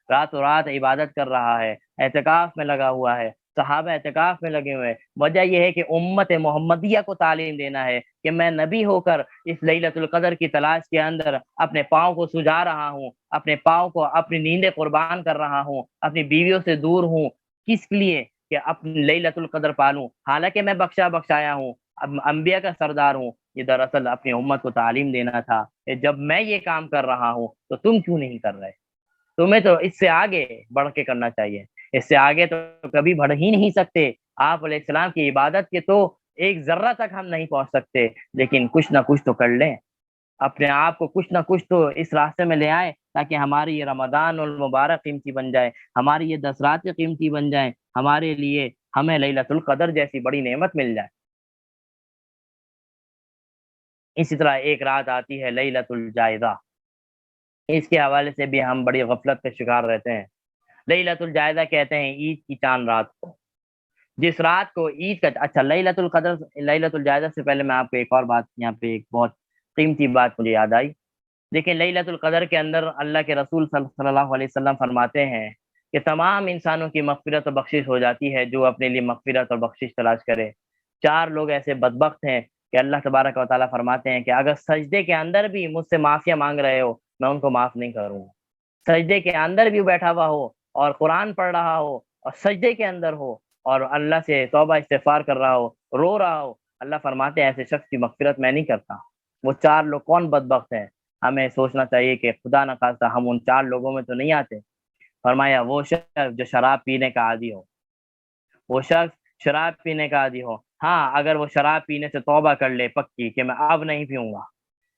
رات و رات عبادت کر رہا ہے، اعتکاف میں لگا ہوا ہے، صحابہ اعتکاف میں لگے ہوئے ہیں۔ وجہ یہ ہے کہ امت محمدیہ کو تعلیم دینا ہے کہ میں نبی ہو کر اس لیلۃ القدر کی تلاش کے اندر اپنے پاؤں کو سجا رہا ہوں، اپنے پاؤں کو اپنی نیندیں قربان کر رہا ہوں، اپنی بیویوں سے دور ہوں، کس لیے؟ کہ اپنی لیلۃ القدر پالوں، حالانکہ میں بخشایا ہوں، انبیاء کا سردار ہوں۔ یہ دراصل اپنی امت کو تعلیم دینا تھا کہ جب میں یہ کام کر رہا ہوں تو تم کیوں نہیں کر رہے؟ تمہیں تو اس سے آگے بڑھ کے کرنا چاہیے، اس سے آگے تو کبھی بڑھ ہی نہیں سکتے۔ آپ علیہ السلام کی عبادت کے تو ایک ذرہ تک ہم نہیں پہنچ سکتے، لیکن کچھ نہ کچھ تو کر لیں، اپنے آپ کو کچھ نہ کچھ تو اس راستے میں لے آئے تاکہ ہماری یہ رمضان المبارک قیمتی بن جائے، ہماری یہ 10 راتیں قیمتی بن جائیں، ہمارے لیے ہمیں لیلۃ القدر جیسی بڑی نعمت مل جائے۔ اسی طرح ایک رات آتی ہے لیلۃ الجائزہ، اس کے حوالے سے بھی ہم بڑی غفلت کا شکار رہتے ہیں۔ لیلۃ الجائزہ کہتے ہیں عید کی چاند رات کو، جس رات کو عید کا اچھا لیلۃ القدر، لیلۃ الجائزہ سے پہلے میں آپ کو ایک اور بات، یہاں پہ ایک بہت قیمتی بات مجھے یاد آئی۔ دیکھیں لیلۃ القدر کے اندر اللہ کے رسول صلی اللہ علیہ وسلم فرماتے ہیں کہ تمام انسانوں کی مغفرت و بخشش ہو جاتی ہے جو اپنے لیے مغفرت اور بخشش تلاش کرے۔ 4 لوگ ایسے بدبخت ہیں کہ اللہ تبارک و تعالیٰ فرماتے ہیں کہ اگر سجدے کے اندر بھی مجھ سے معافیا مانگ رہے ہو میں ان کو معاف نہیں کروں گا۔ سجدے کے اندر بھی بیٹھا ہوا ہو اور قرآن پڑھ رہا ہو اور سجدے کے اندر ہو اور اللہ سے توبہ استغفار کر رہا ہو، رو رہا ہو، اللہ فرماتے ہیں ایسے شخص کی مغفرت میں نہیں کرتا۔ وہ 4 لوگ کون بدبخت ہیں؟ ہمیں سوچنا چاہیے کہ خدا نہ خواستہ ہم ان 4 لوگوں میں تو نہیں آتے۔ فرمایا وہ شخص جو شراب پینے کا عادی ہو، وہ شخص شراب پینے کا عادی ہو، ہاں اگر وہ شراب پینے سے توبہ کر لے پکی کہ میں اب نہیں پیوں گا،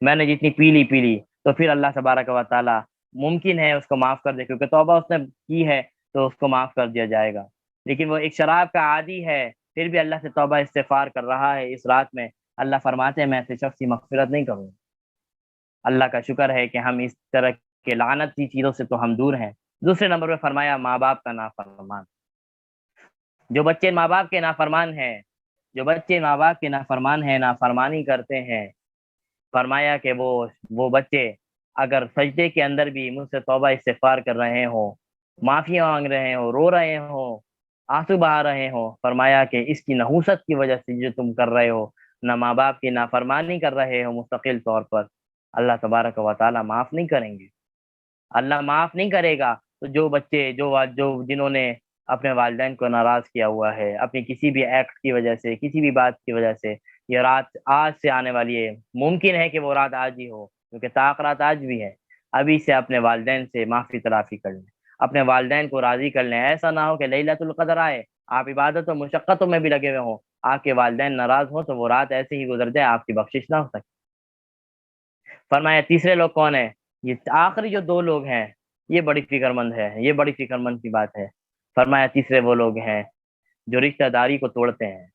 میں نے جتنی پی لی، تو پھر اللہ تبارک و تعالیٰ ممکن ہے اس کو معاف کر دے، کیونکہ توبہ اس نے کی ہے تو اس کو معاف کر دیا جائے گا۔ لیکن وہ ایک شراب کا عادی ہے پھر بھی اللہ سے توبہ استغفار کر رہا ہے اس رات میں، اللہ فرماتے ہیں میں ایسے شخص کی مغفرت نہیں کروں۔ اللہ کا شکر ہے کہ ہم اس طرح کے لعنتی چیزوں سے تو ہم دور ہیں۔ دوسرے نمبر پہ فرمایا ماں باپ کا نافرمان، جو بچے ماں باپ کے نافرمان ہیں، جو بچے ماں باپ کے نافرمان ہیں، نافرمانی کرتے ہیں، فرمایا کہ وہ بچے اگر سجدے کے اندر بھی مجھ سے توبہ استغفار کر رہے ہوں، معافی مانگ رہے ہوں، رو رہے ہوں، آنسو بہا رہے ہوں، فرمایا کہ اس کی نحوست کی وجہ سے جو تم کر رہے ہو، نہ ماں باپ کی نافرمانی کر رہے ہو مستقل طور پر، اللہ تبارک و تعالیٰ معاف نہیں کریں گے، اللہ معاف نہیں کرے گا۔ تو جو بچے جو جنہوں نے اپنے والدین کو ناراض کیا ہوا ہے اپنی کسی بھی ایکٹ کی وجہ سے، کسی بھی بات کی وجہ سے، یہ رات آج سے آنے والی ہے، ممکن ہے کہ وہ رات آج ہی ہو کیونکہ تاخرات آج بھی ہے، ابھی سے اپنے والدین سے معافی تلافی کر لیں، اپنے والدین کو راضی کر لیں، ایسا نہ ہو کہ لیلۃ القدر آئے آپ عبادت و مشقتوں میں بھی لگے ہوئے ہوں، آپ کے والدین ناراض ہوں تو وہ رات ایسے ہی گزر جائے، آپ کی بخشش نہ ہو سکے۔ فرمایا تیسرے لوگ کون ہیں؟ یہ آخری جو 2 لوگ ہیں یہ بڑی فکر مند ہے، یہ بڑی فکر مند کی بات ہے۔ فرمایا تیسرے وہ لوگ ہیں جو رشتہ داری کو توڑتے ہیں،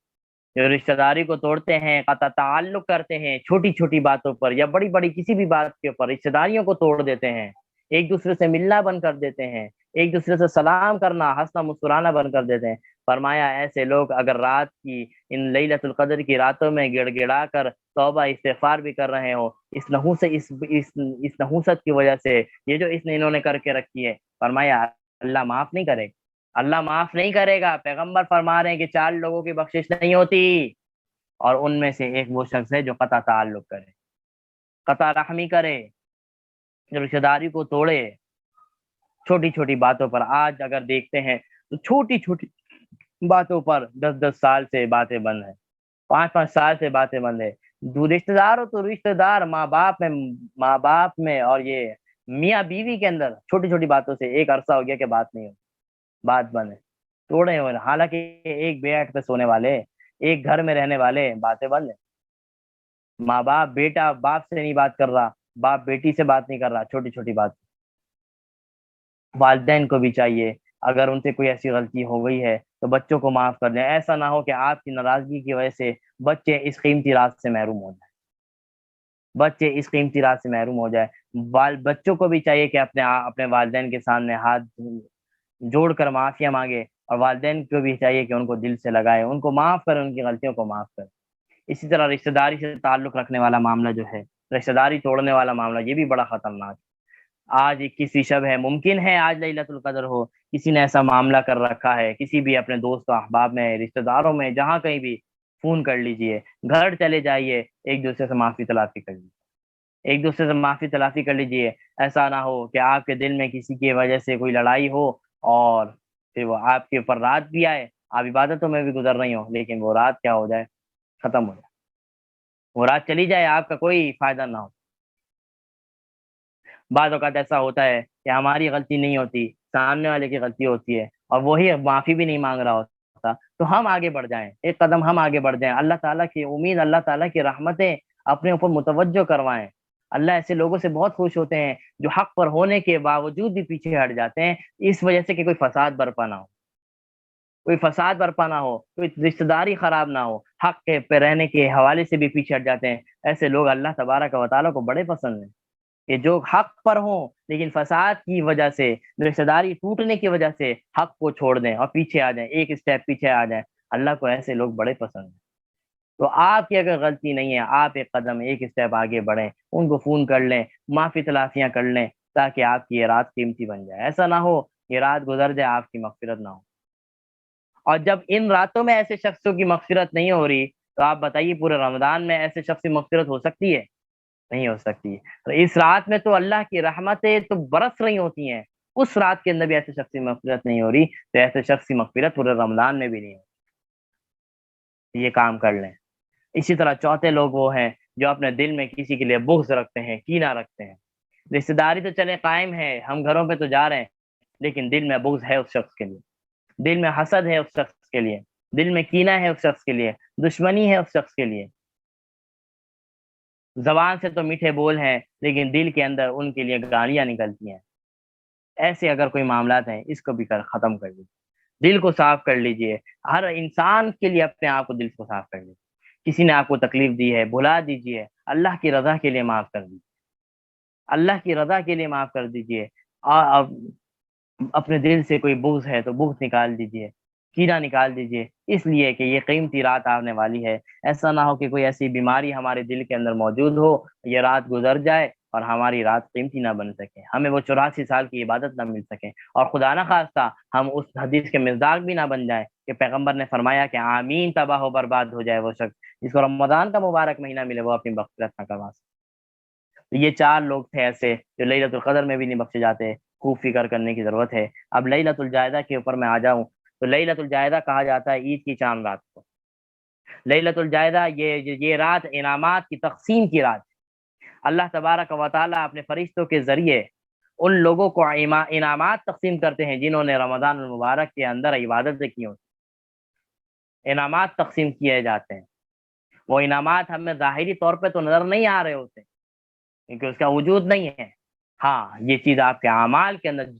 جو رشتہ داری کو توڑتے ہیں، قطع تعلق کرتے ہیں، چھوٹی چھوٹی باتوں پر یا بڑی بڑی کسی بھی بات کے اوپر رشتہ داریوں کو توڑ دیتے ہیں، ایک دوسرے سے ملنا بند کر دیتے ہیں، ایک دوسرے سے سلام کرنا، ہنسنا مسکرانا بند کر دیتے ہیں۔ فرمایا ایسے لوگ اگر رات کی ان لیلۃ القدر کی راتوں میں گڑ گڑا کر توبہ استغفار بھی کر رہے ہو، اس نحوست کی وجہ سے، یہ جو اس نے انہوں نے کر کے رکھی ہے، فرمایا اللہ معاف نہیں کرے گا، اللہ معاف نہیں کرے گا۔ پیغمبر فرما رہے ہیں کہ 4 لوگوں کی بخشش نہیں ہوتی، اور ان میں سے ایک وہ شخص ہے جو قطع تعلق کرے، قطع رحمی کرے، جو رشتہ داری کو توڑے، چھوٹی چھوٹی باتوں پر۔ آج اگر دیکھتے ہیں تو چھوٹی چھوٹی باتوں پر 10 10 سال سے باتیں بند ہیں، 5 5 سال سے باتیں بند ہے۔ رشتہ دار ہو تو رشتہ دار، ماں باپ میں اور یہ میاں بیوی کے اندر چھوٹی چھوٹی باتوں سے ایک عرصہ ہو گیا کہ بات نہیں ہو، بات بند ہے، توڑے ہوئے، حالانکہ ایک بیڈ پہ سونے والے، ایک گھر میں رہنے والے، باتیں بند ہیں۔ ماں باپ، بیٹا باپ سے نہیں بات کر رہا، باپ بیٹی سے بات نہیں کر رہا، چھوٹی چھوٹی بات۔ والدین کو بھی چاہیے اگر ان سے کوئی ایسی غلطی ہو گئی ہے تو بچوں کو معاف کر دیں، ایسا نہ ہو کہ آپ کی ناراضگی کی وجہ سے بچے اس قیمتی رات سے محروم ہو جائیں، بچے اس قیمتی رات سے محروم ہو جائے۔ بچوں کو بھی چاہیے کہ اپنے والدین کے سامنے ہاتھ جوڑ کر معافیا مانگے، اور والدین کو بھی چاہیے کہ ان کو دل سے لگائے، ان کو معاف کرے، ان کی غلطیوں کو معاف کرے۔ اسی طرح رشتہ داری سے تعلق رکھنے والا معاملہ جو ہے، رشتہ داری توڑنے والا معاملہ، یہ بھی بڑا خطرناک ہے۔ آج 21 شب ہے، ممکن ہے آج لیلۃ القدر ہو، کسی نے ایسا معاملہ کر رکھا ہے، کسی بھی اپنے دوست و احباب میں، رشتہ داروں میں، جہاں کہیں بھی، فون کر لیجئے، گھر چلے جائیے، ایک دوسرے سے معافی تلافی کر لیجیے، ایک دوسرے سے معافی تلافی کر لیجئے۔ ایسا نہ ہو کہ آپ کے دل میں کسی کی وجہ سے کوئی لڑائی ہو، اور پھر وہ آپ کے اوپر رات بھی آئے، آپ عبادتوں میں بھی گزر رہی ہوں، لیکن وہ رات کیا ہو جائے، ختم ہو جائے، وہ رات چلی جائے، آپ کا کوئی فائدہ نہ ہو۔ بعض اوقات ایسا ہوتا ہے کہ ہماری غلطی نہیں ہوتی، سامنے والے کی غلطی ہوتی ہے، اور وہی معافی بھی نہیں مانگ رہا ہوتا، تو ہم آگے بڑھ جائیں، ایک قدم ہم آگے بڑھ جائیں، اللہ تعالیٰ کی امید، اللہ تعالیٰ کی رحمتیں اپنے اوپر متوجہ کروائیں۔ اللہ ایسے لوگوں سے بہت خوش ہوتے ہیں جو حق پر ہونے کے باوجود بھی پیچھے ہٹ جاتے ہیں، اس وجہ سے کہ کوئی فساد برپا نہ ہو، کوئی فساد برپا نہ ہو، کوئی رشتہ داری خراب نہ ہو، حق کے پہ رہنے کے حوالے سے بھی پیچھے ہٹ جاتے ہیں۔ ایسے لوگ اللہ تبارک و تعالیٰ کو بڑے پسند ہیں، کہ جو حق پر ہوں لیکن فساد کی وجہ سے، رشتہ داری ٹوٹنے کی وجہ سے حق کو چھوڑ دیں اور پیچھے آ جائیں، ایک اسٹیپ پیچھے آ جائیں۔ اللہ کو ایسے لوگ بڑے پسند ہیں۔ تو آپ کی اگر غلطی نہیں ہے، آپ ایک قدم، ایک اسٹیپ آگے بڑھیں، ان کو فون کر لیں، معافی تلافیاں کر لیں، تاکہ آپ کی یہ رات قیمتی بن جائے۔ ایسا نہ ہو یہ رات گزر جائے، آپ کی مغفرت نہ ہو۔ اور جب ان راتوں میں ایسے شخصوں کی مغفرت نہیں ہو رہی، تو آپ بتائیے پورے رمضان میں ایسے شخص کی مغفرت ہو سکتی ہے؟ نہیں ہو سکتی ہے۔ تو اس رات میں تو اللہ کی رحمتیں تو برس رہی ہوتی ہیں، اس رات کے اندر بھی ایسے شخص کی مغفرت نہیں ہو رہی، تو ایسے شخص کی مغفرت پورے رمضان میں بھی نہیں ہو، یہ کام کر لیں۔ اسی طرح چوتھے لوگ وہ ہیں جو اپنے دل میں کسی کے لیے بغض رکھتے ہیں، کینہ رکھتے ہیں۔ رشتہ داری تو چلے قائم ہے، ہم گھروں پہ تو جا رہے ہیں، لیکن دل میں بغض ہے اس شخص کے لیے، دل میں حسد ہے اس شخص کے لیے، دل میں کینہ ہے اس شخص کے لیے، دشمنی ہے اس شخص کے لیے۔ زبان سے تو میٹھے بول ہیں، لیکن دل کے اندر ان کے لیے گالیاں نکلتی ہیں۔ ایسے اگر کوئی معاملات ہیں، اس کو بھی ختم کر لیجیے، دل کو صاف کر لیجیے۔ ہر انسان کے لیے اپنے آپ کو دل کو صاف کر لیجیے۔ کسی نے آپ کو تکلیف دی ہے، بھلا دیجیے، اللہ کی رضا کے لیے معاف کر دیجیے، اللہ کی رضا کے لیے معاف کر دیجیے۔ اور اپنے دل سے کوئی بغض ہے تو بغض نکال دیجیے، کینہ نکال دیجیے، اس لیے کہ یہ قیمتی رات آنے والی ہے۔ ایسا نہ ہو کہ کوئی ایسی بیماری ہمارے دل کے اندر موجود ہو، یہ رات گزر جائے اور ہماری رات قیمتی نہ بن سکے، ہمیں وہ 84 سال کی عبادت نہ مل سکے، اور خدا نہ خواستہ ہم اس حدیث کے مصداق بھی نہ بن جائیں کہ پیغمبر نے فرمایا کہ آمین، تباہ و برباد ہو جائے وہ شخص جس کو رمضان کا مبارک مہینہ ملے، وہ اپنی مغفرت نہ کروا سکے۔ تو یہ 4 لوگ تھے ایسے جو لیلۃ القدر میں بھی نہیں بخشے جاتے، خوب فکر کرنے کی ضرورت ہے۔ اب لیلۃ الجائدہ کے اوپر میں آ جاؤں تو لیلۃ الجائدہ کہا جاتا ہے عید کی چاند رات کو۔ لیلۃ الجائدہ یہ رات انعامات کی تقسیم کی رات ہے۔ اللہ تبارک و تعالیٰ اپنے فرشتوں کے ذریعے ان لوگوں کو انعامات تقسیم کرتے ہیں جنہوں نے رمضان المبارک کے اندر عبادتیں کی ہوتی، انعامات تقسیم کیے جاتے ہیں۔ وہ انعامات ہمیں ظاہری طور پہ تو نظر نہیں آ رہے ہوتے کیونکہ اس کا وجود نہیں ہے، ہاں یہ چیز آپ کے اعمال کے اندر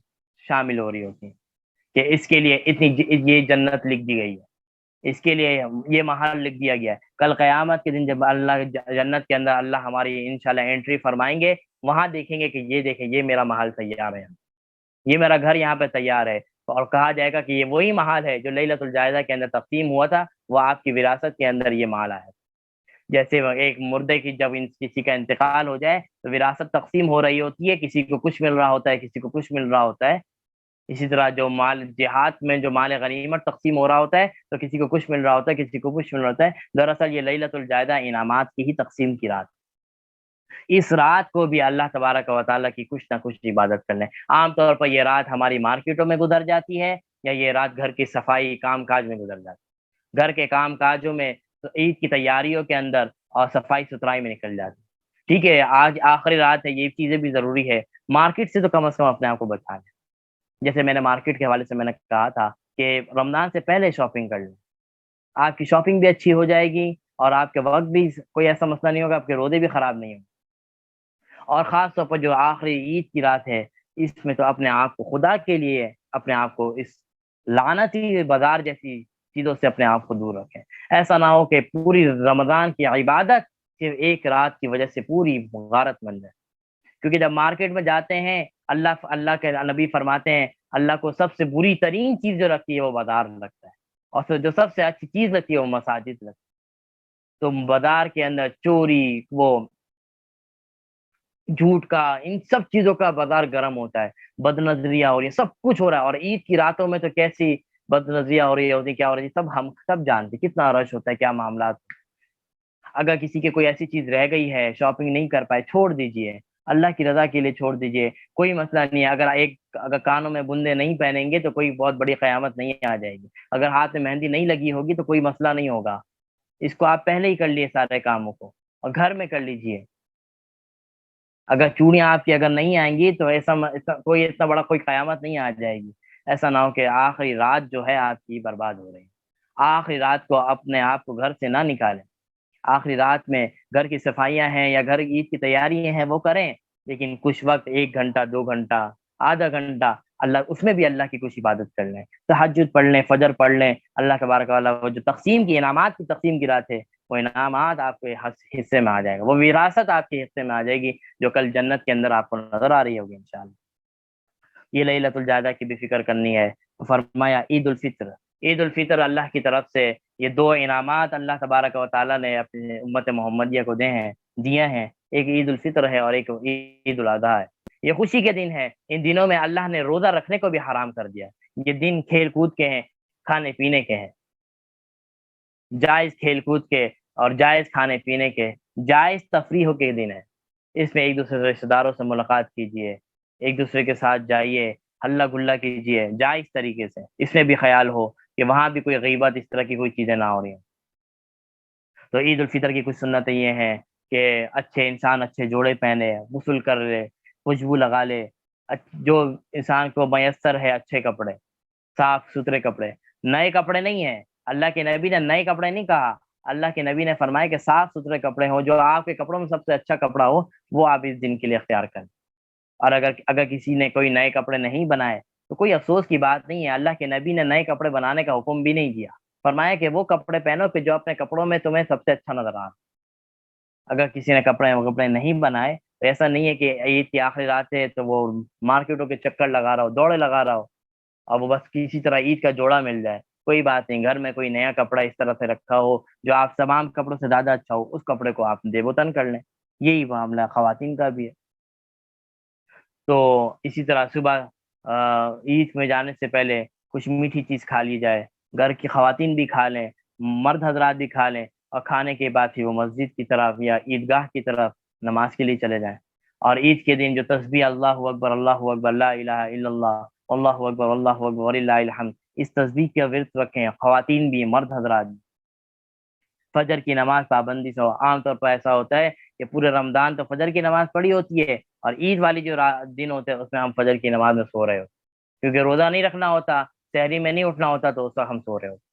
شامل ہو رہی ہوتی ہے کہ اس کے لیے اتنی یہ جنت لکھ دی گئی ہے، اس کے لیے یہ محل لکھ دیا گیا ہے۔ کل قیامت کے دن جب اللہ جنت کے اندر اللہ ہماری انشاءاللہ انٹری فرمائیں گے، وہاں دیکھیں گے کہ یہ دیکھیں یہ میرا محل تیار ہے، یہ میرا گھر یہاں پہ تیار ہے، اور کہا جائے گا کہ یہ وہی محل ہے جو لیلۃ الجائزہ کے اندر تقسیم ہوا تھا، وہ آپ کی وراثت کے اندر یہ مال ہے۔ جیسے ایک مردے کی جب کسی کا انتقال ہو جائے تو وراثت تقسیم ہو رہی ہوتی ہے، کسی کو کچھ مل رہا ہوتا ہے، کسی کو کچھ مل رہا ہوتا ہے۔ اسی طرح جو مال جہاد میں جو مال غنیمت تقسیم ہو رہا ہوتا ہے تو کسی کو کچھ مل رہا ہوتا ہے، کسی کو کچھ مل رہا ہوتا ہے۔ دراصل یہ لیلۃ الجائزہ انعامات کی ہی تقسیم کی رات، اس رات کو بھی اللہ تبارک و تعالیٰ کی کچھ نہ کچھ عبادت کر لیں۔ عام طور پر یہ رات ہماری مارکیٹوں میں گزر جاتی ہے، یا یہ رات گھر کی صفائی کام کاج میں گزر جاتی ہے، گھر کے کام کاجوں میں، تو عید کی تیاریوں کے اندر اور صفائی ستھرائی میں نکل جاتی ہے۔ ٹھیک ہے، آج آخری رات ہے، یہ چیزیں بھی ضروری ہے، مارکیٹ سے تو کم از کم اپنے آپ کو بچا لیں۔ جیسے میں نے مارکیٹ کے حوالے سے میں نے کہا تھا کہ رمضان سے پہلے شاپنگ کر لیں، آپ کی شاپنگ بھی اچھی ہو جائے گی، اور آپ کے وقت بھی کوئی ایسا مسئلہ نہیں ہوگا، آپ کے روزے بھی خراب نہیں ہوں گے۔ اور خاص طور پر جو آخری عید کی رات ہے، اس میں تو اپنے آپ کو خدا کے لیے، اپنے آپ کو اس لعنتی بازار جیسی چیزوں سے اپنے آپ کو دور رکھیں۔ ایسا نہ ہو کہ پوری رمضان کی عبادت صرف ایک رات کی وجہ سے پوری غارت بن جائے، کیونکہ جب مارکیٹ میں جاتے ہیں، اللہ کے نبی فرماتے ہیں اللہ کو سب سے بری ترین چیز جو لگتی ہے وہ بازار لگتا ہے، اور پھر جو سب سے اچھی چیز لگتی ہے وہ مساجد لگتی ہے۔ تو بازار کے اندر چوری، وہ جھوٹ کا، ان سب چیزوں کا بازار گرم ہوتا ہے، بد نظریاں ہو رہی ہیں، سب کچھ ہو رہا ہے، اور عید کی راتوں میں تو کیسی بد نظریاں ہو رہی ہوتی، کیا ہو رہی ہے، سب ہم سب جانتے ہیں، کتنا رش ہوتا ہے، کیا معاملات۔ اگر کسی کی کوئی ایسی چیز رہ گئی ہے، شاپنگ نہیں کر پائے، چھوڑ دیجئے، اللہ کی رضا کے لیے چھوڑ دیجئے، کوئی مسئلہ نہیں ہے۔ اگر کانوں میں بندے نہیں پہنیں گے تو کوئی بہت بڑی قیامت نہیں آ جائے گی، اگر ہاتھ میں مہندی نہیں لگی ہوگی تو کوئی مسئلہ نہیں ہوگا، اس کو آپ پہلے ہی کر لیے سارے کاموں کو، اور گھر میں کر لیجئے۔ اگر چوڑیاں آپ کی اگر نہیں آئیں گی تو کوئی اتنا بڑا کوئی قیامت نہیں آ جائے گی۔ ایسا نہ ہو کہ آخری رات جو ہے آپ کی برباد ہو رہی ہے۔ آخری رات کو اپنے آپ کو گھر سے نہ نکالیں، آخری رات میں گھر کی صفائیاں ہیں یا گھر عید کی تیاری ہیں وہ کریں، لیکن کچھ وقت 1 گھنٹہ 2 گھنٹہ آدھا گھنٹہ اللہ، اس میں بھی اللہ کی کچھ عبادت کر لیں، تہجد پڑھ لیں، فجر پڑھ لیں۔ اللہ تبارک و تعالیٰ وہ جو تقسیم کی انعامات کی تقسیم کی رات ہے، وہ انعامات آپ کے حصے میں آ جائے گا، وہ وراثت آپ کے حصے میں آ جائے گی، جو کل جنت کے اندر آپ کو نظر آ رہی ہوگی انشاءاللہ۔ یہ لیلۃ الجائزہ کی بھی فکر کرنی ہے۔ فرمایا عید الفطر، عید الفطر اللہ کی طرف سے یہ 2 انعامات اللہ تبارک و تعالیٰ نے اپنی امت محمدیہ کو دیے ہیں، ایک عید الفطر ہے اور ایک عید الاضحیٰ ہے۔ یہ خوشی کے دن ہے، ان دنوں میں اللہ نے روزہ رکھنے کو بھی حرام کر دیا، یہ دن کھیل کود کے ہیں، کھانے پینے کے ہیں، جائز کھیل کود کے اور جائز کھانے پینے کے، جائز تفریحوں کے دن ہے۔ اس میں ایک دوسرے رشتہ داروں سے ملاقات کیجیے، ایک دوسرے کے ساتھ جائیے، ہلہ گلا کیجیے جائز طریقے سے، اس میں بھی خیال ہو کہ وہاں بھی کوئی غیبت اس طرح کی کوئی چیزیں نہ ہو رہی ہیں۔ تو عید الفطر کی کچھ سنتیں یہ ہیں کہ اچھے انسان اچھے جوڑے پہنے، غسل کر لے، خوشبو لگا لے، جو انسان کو میسر ہے اچھے کپڑے، صاف ستھرے کپڑے، نئے کپڑے نہیں ہیں۔ اللہ کے نبی نے نئے کپڑے نہیں کہا، اللہ کے نبی نے فرمایا کہ صاف ستھرے کپڑے ہوں، جو آپ کے کپڑوں میں سب سے اچھا کپڑا ہو وہ آپ اس دن کے لیے اختیار کریں۔ اور اگر کسی نے کوئی نئے کپڑے نہیں بنائے تو کوئی افسوس کی بات نہیں ہے، اللہ کے نبی نے نئے کپڑے بنانے کا حکم بھی نہیں دیا، فرمایا کہ وہ کپڑے پہنو کہ جو اپنے کپڑوں میں تمہیں سب سے اچھا نظر آ۔ اگر کسی نے کپڑے نہیں بنائے تو ایسا نہیں ہے کہ عید کی آخری رات ہے تو وہ مارکیٹوں کے چکر لگا رہا ہو، دوڑے لگا رہا ہو، اور وہ بس کسی طرح عید کا جوڑا مل جائے، کوئی بات نہیں، گھر میں کوئی نیا کپڑا اس طرح سے رکھا ہو جو آپ تمام کپڑوں سے زیادہ اچھا ہو، اس کپڑے کو آپ دیو تن کر لیں۔ یہی معاملہ خواتین کا بھی ہے۔ تو اسی طرح صبح عید میں جانے سے پہلے کچھ میٹھی چیز کھا لی جائے، گھر کی خواتین بھی کھا لیں، مرد حضرات بھی کھا لیں، اور کھانے کے بعد پھر وہ مسجد کی طرف یا عیدگاہ کی طرف نماز کے لیے چلے جائیں۔ اور عید کے دن جو تسبیح اللہ اکبر لا الہ الا اللہ اللہ اکبر وللہ الحمد، اس تسبیح کا ورد رکھیں، خواتین بھی مرد حضرات بھی۔ فجر کی نماز پابندی سے ہو، عام طور پر ایسا ہوتا ہے کہ پورے رمضان تو فجر کی نماز پڑھی ہوتی ہے، اور عید والی جو دن ہوتے ہیں اس میں ہم فجر کی نماز میں سو رہے ہوتے، کیونکہ روزہ نہیں رکھنا ہوتا، سحری میں نہیں اٹھنا ہوتا، تو اس وقت ہم سو رہے ہوتے۔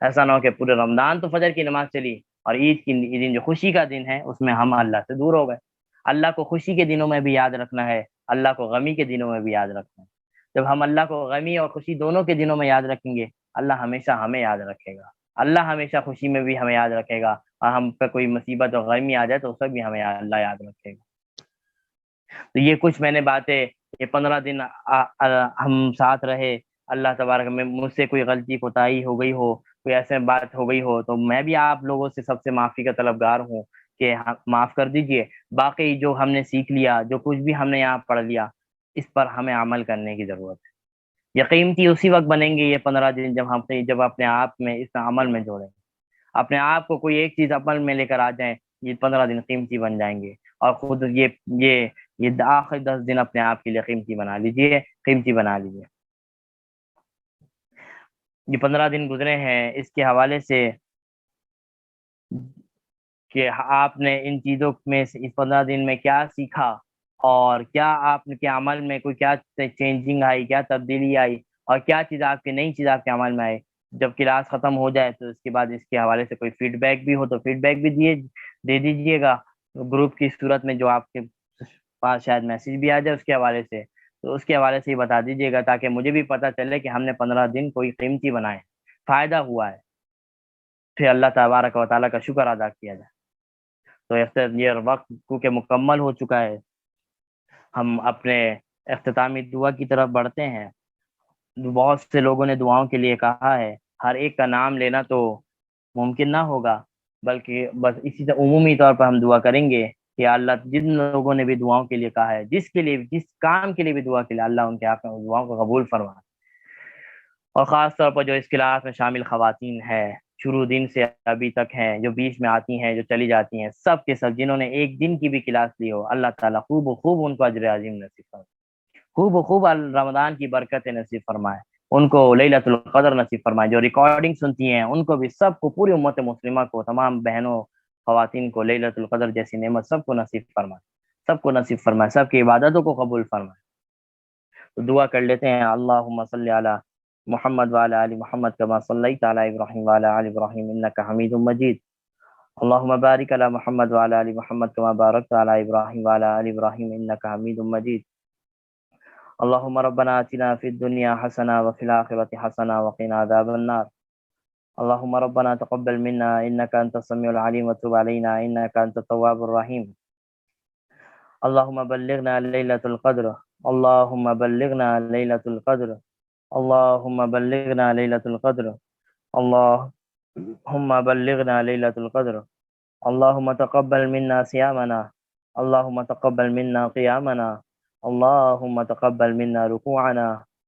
ایسا نہ ہو کہ پورے رمضان تو فجر کی نماز چلی اور عید کی دن جو خوشی کا دن ہے اس میں ہم اللہ سے دور ہو گئے۔ اللہ کو خوشی کے دنوں میں بھی یاد رکھنا ہے، اللہ کو غمی کے دنوں میں بھی یاد رکھنا ہے۔ جب ہم اللہ کو غمی اور خوشی دونوں کے دنوں میں یاد رکھیں گے، اللہ ہمیشہ ہمیں یاد رکھے گا، اللہ ہمیشہ خوشی میں بھی ہمیں یاد رکھے گا، اور ہم پہ کوئی مصیبت اور غمی آ جائے تو اس وقت بھی ہمیں اللہ یاد رکھے گا۔ تو یہ کچھ میں نے باتیں، یہ 15 دن ہم ساتھ رہے، اللہ تبارک میں مجھ سے کوئی غلطی کوتاہی ہو گئی ہو، کوئی ایسے بات ہو گئی ہو، تو میں بھی آپ لوگوں سے سب سے معافی کا طلبگار ہوں کہ معاف کر دیجئے۔ باقی جو ہم نے سیکھ لیا، جو کچھ بھی ہم نے یہاں پڑھ لیا، اس پر ہمیں عمل کرنے کی ضرورت ہے۔ یہ قیمتی اسی وقت بنیں گے یہ 15 دن جب اپنے آپ میں اس عمل میں جوڑیں گے، اپنے آپ کو کوئی ایک چیز عمل میں لے کر آ جائیں، یہ 15 دن قیمتی بن جائیں گے۔ اور خود یہ آخری 10 دن اپنے آپ کے لیے قیمتی بنا لیجیے، قیمتی بنا لیجیے۔ یہ 15 دن گزرے ہیں، اس کے حوالے سے کہ آپ نے ان چیزوں میں سے اس 15 دن میں کیا سیکھا، اور کیا آپ کے عمل میں کوئی کیا چینجنگ آئی، کیا تبدیلی آئی، اور کیا چیز آپ کی نئی چیز آپ کے عمل میں آئی۔ جب کلاس ختم ہو جائے تو اس کے بعد اس کے حوالے سے کوئی فیڈ بیک بھی ہو تو فیڈ بیک بھی دے دیجیے گا گروپ کی صورت میں، جو آپ کے پاس شاید میسج بھی آ جائے اس کے حوالے سے، تو اس کے حوالے سے ہی بتا دیجیے گا، تاکہ مجھے بھی پتہ چلے کہ ہم نے 15 دن کوئی قیمتی بنائے، فائدہ ہوا ہے، پھر اللہ تبارک و تعالیٰ کا شکر ادا کیا جائے۔ تو یہ وقت کیونکہ مکمل ہو چکا ہے، ہم اپنے اختتامی دعا کی طرف بڑھتے ہیں۔ بہت سے لوگوں نے دعاؤں کے لیے کہا ہے، ہر ایک کا نام لینا تو ممکن نہ ہوگا، بلکہ بس اسی طرح عمومی طور پر ہم دعا کریں گے کہ اللہ جن لوگوں نے بھی دعاؤں کے لیے کہا ہے، جس کام کے لیے بھی دعا کے لیے، اللہ ان کے آپ دعاؤں کو قبول فرمائے۔ اور خاص طور پر جو اس کلاس میں شامل خواتین ہیں، شروع دن سے ابھی تک ہیں، جو بیچ میں آتی ہیں، جو چلی جاتی ہیں، سب کے سب جنہوں نے ایک دن کی بھی کلاس لی ہو، اللہ تعالیٰ خوب و خوب ان کو اجر عظیم نصیب فرمائے، خوب و خوب رمضان کی برکت نصیب فرمائے، ان کو لیلۃ القدر نصیب فرمائے۔ جو ریکارڈنگ سنتی ہیں ان کو بھی، سب کو، پوری امت مسلمہ کو، تمام بہنوں خواتین کو لیلۃ القدر جیسی نعمت سب کو نصیب فرمائے، سب کو نصیب فرمائے، سب کی عبادتوں کو قبول فرمائے۔ تو دعا کر لیتے ہیں، اللہم صلی علی محمد وعلی آل محمد کما صلیت علی ابراہیم وعلی آل ابراہیم انک حمید مجید، اللہم بارک علی محمد وعلی آل محمد کما بارکت علی ابراہیم وعلی آل ابراہیم انک حمید مجید، اللہم ربنا آتنا فی الدنیا حسنہ وفی الآخرۃ حسنہ وقنا عذاب النار، اللہم ربنا تقبل منا انک انت السمیع العلیم وتب علینا انک انت التواب الرحیم، اللہم بلغنا لیلۃ القدر، اللہم بلغنا لیلۃ القدر، اللہم بلغنا لیلۃ القدر، اللہم بلغنا لیلۃ القدر، اللہم تقبل منا صیامنا، اللہم تقبل منا قیامنا، اللہم تقبل منا رکوعنا،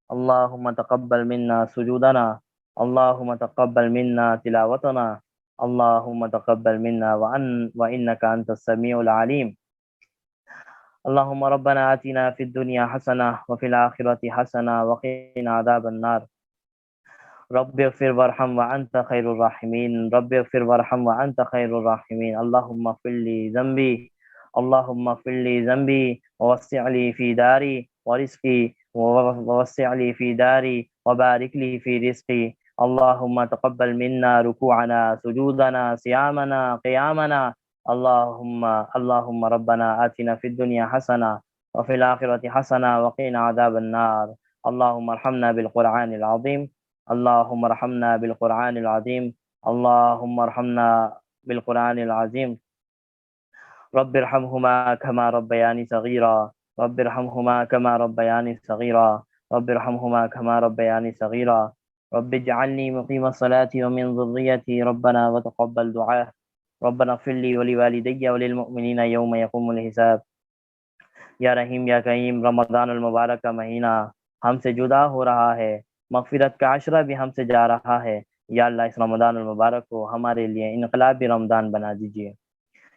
اللہم تقبل منا سجودنا، اللہم تقبل منا تلاوتنا، اللہم تقبل منا وانک انت السمیع العلیم، اللہم ربنا آتنا فی الدنیا حسنہ وفی الآخرۃ حسنہ وقنا عذاب النار، رب اغفر وارحم وانت خیر الراحمین، رب اغفر وارحم وانت خیر الراحمین، اللہم اغفر لی ذنبی، اللہم اغفر لی ذنبی ووسع لی فی داری ورزقی، ووسع لی فی داری وبارک لی فی رزقی، اللہم تقبل منا رکوعنا سجودنا صیامنا قیامنا، اللہم ربنا آتنا فی الدنیا حسنہ وفی الآخرۃ حسنہ وقنا عذاب النار، اللہم ارحمنا بالقرآن العظیم، اللہم ارحمنا بالقرآن العظیم، اللہم ارحمنا بالقرآن العظیم، رب ارحمہما کما ربیانی صغیرا، رب ارحمہما کما ربیانی صغیرا، رب ارحمہما کما ربیانی صغیرا، رب اجعلنی مقیم الصلاة ومن ذریتی ربنا وتقبل دعاء، ربنا اغفر لی ولوالدی وللمؤمنین یوم یقوم الحساب۔ یا رحیم یا کریم، رمضان المبارک کا مہینہ ہم سے جدا ہو رہا ہے، مغفرت کا عشرہ بھی ہم سے جا رہا ہے، یا اللہ اس رمضان المبارک کو ہمارے لیے انقلابی رمضان بنا دیجیے،